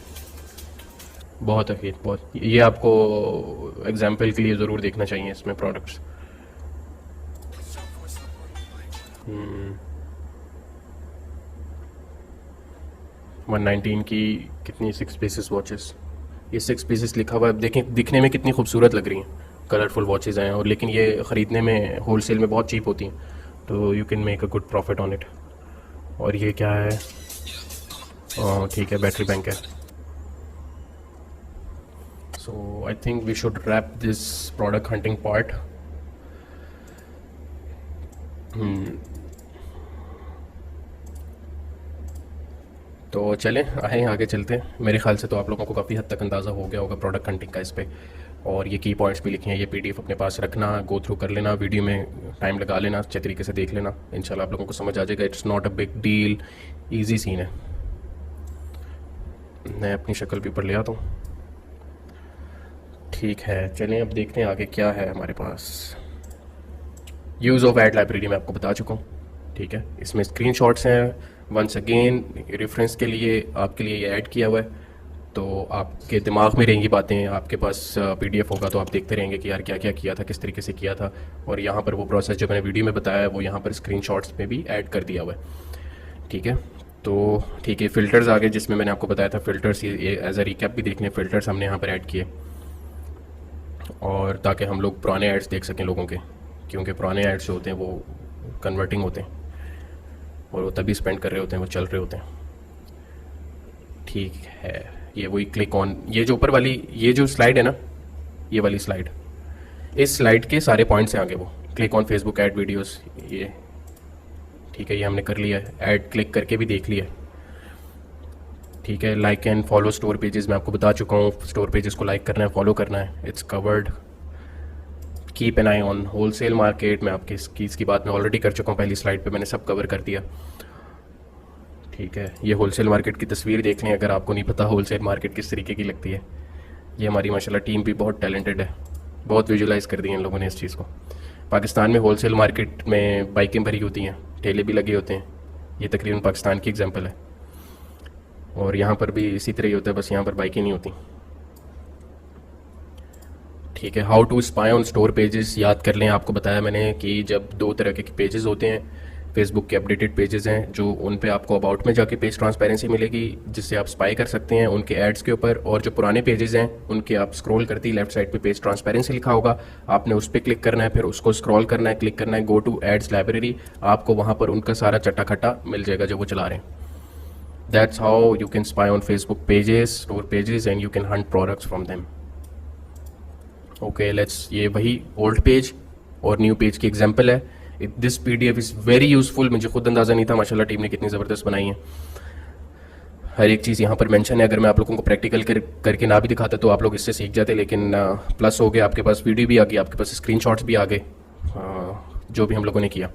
बहुत है, बहुत। ये आपको एग्जाम्पल के लिए ज़रूर देखना चाहिए इसमें प्रोडक्ट्स। 119 की कितनी 6 पीसेस वॉचेस, ये 6 पीसेस लिखा हुआ है। देखें दिखने में कितनी खूबसूरत लग रही हैं, कलरफुल वॉचेस हैं, और लेकिन ये ख़रीदने में होलसेल में बहुत चीप होती हैं, तो you can make a good profit on it. और ये क्या है, ठीक है, बैटरी बैंक है। So I think we should wrap this product hunting part. तो चलें आए आगे चलते हैं। मेरे ख्याल से तो आप लोगों को काफ़ी हद तक अंदाज़ा हो गया होगा प्रोडक्ट हंटिंग का इस पर, और ये की पॉइंट्स भी लिखे हैं। ये पीडीएफ अपने पास रखना, गो थ्रू कर लेना, वीडियो में टाइम लगा लेना, अच्छे तरीके से देख लेना, इंशाल्लाह आप लोगों को समझ आ जाएगा। It's not a big deal, easy scene है। मैं अपनी शक्ल भी ऊपर ले आता हूँ। ठीक है, चलें अब देखते हैं आगे क्या है हमारे पास। यूज़ ऑफ एड लाइब्रेरी मैं आपको बता चुका हूँ, ठीक है। इसमें स्क्रीनशॉट्स हैं, वंस अगेन रेफरेंस के लिए आपके लिए ये ऐड किया हुआ है, तो आपके दिमाग में रहेंगी बातें। आपके पास पीडीएफ होगा तो आप देखते रहेंगे कि यार क्या क्या किया था, किस तरीके से किया था, और यहाँ पर वो प्रोसेस जो मैंने वीडियो में बताया है वो यहाँ पर स्क्रीनशॉट्स में भी ऐड कर दिया हुआ है, ठीक है। तो ठीक है, फ़िल्टर्स आ गए, जिसमें मैंने आपको बताया था फ़िल्टर्स, ये एज अ रिकैप भी देखने, फ़िल्टर्स हमने यहाँ पर ऐड किए, और ताकि हम लोग पुराने एड्स देख सकें लोगों के, क्योंकि पुराने एड्स जो होते हैं वो कन्वर्टिंग होते हैं और वो तभी स्पेंड कर रहे होते हैं, वो चल रहे होते हैं, ठीक है। ये वही क्लिक ऑन, ये जो ऊपर वाली ये जो स्लाइड है ना, ये वाली स्लाइड, इस स्लाइड के सारे पॉइंट्स हैं आगे, वो click on Facebook ad videos, ये ठीक है, ये हमने कर लिया है, ऐड क्लिक करके भी देख लिया है, ठीक है। Like and follow store pages मैं आपको बता चुका हूँ, स्टोर पेजेस को लाइक करना है, फॉलो करना है, it's covered. Keep an I on wholesale market, मैं आपकी इसकी बात मैं ऑलरेडी कर चुका हूँ, पहली स्लाइड पे मैंने सब कवर कर दिया, ठीक है। ये होलसेल मार्केट की तस्वीर देख लें अगर आपको नहीं पता होलसेल मार्केट किस तरीके की लगती है। ये हमारी माशाल्लाह टीम भी बहुत टैलेंटेड है, बहुत विजुलाइज़ कर दी है इन लोगों ने इस चीज़ को। पाकिस्तान में होलसेल मार्केट में बाइकें भरी होती हैं, ठेले भी लगे होते हैं, ये तकरीबन पाकिस्तान की एग्जांपल है, और यहाँ पर भी इसी तरह ही होता है, बस यहाँ पर बाइकें नहीं होती, ठीक है। How to spy on store pages याद कर लें, आपको बताया मैंने कि जब दो तरह के पेजेस होते हैं, फेसबुक के अपडेटेड पेजेस हैं जो उन पे आपको अबाउट में जाके पेज ट्रांसपेरेंसी मिलेगी, जिससे आप स्पाई कर सकते हैं उनके एड्स के ऊपर, और जो पुराने पेजेस हैं उनके आप स्क्रॉल करते ही लेफ्ट साइड पे पेज ट्रांसपेरेंसी लिखा होगा, आपने उस पर क्लिक करना है, फिर उसको स्क्रॉल करना है, क्लिक करना है, गो टू एड्स लाइब्रेरी, आपको वहाँ पर उनका सारा चट्टा खट्टा मिल जाएगा जो वो चला रहे हैं। That's how you can spy on Facebook pages, store pages, and you can Hunt products from them. Okay let's, ये वही ओल्ड पेज और न्यू पेज की एग्जांपल है। This PDF is very useful, मुझे खुद अंदाज़ा नहीं था माशाल्लाह टीम ने कितनी ज़बरदस्त बनाई है, हर एक चीज़ यहाँ पर मेंशन है। अगर मैं आप लोगों को प्रैक्टिकल करके ना भी दिखाता तो आप लोग इससे सीख जाते, लेकिन प्लस हो गया, आपके पास वीडियो भी आ गई, आपके पास स्क्रीनशॉट्स भी आ गए, जो भी हम लोगों ने किया।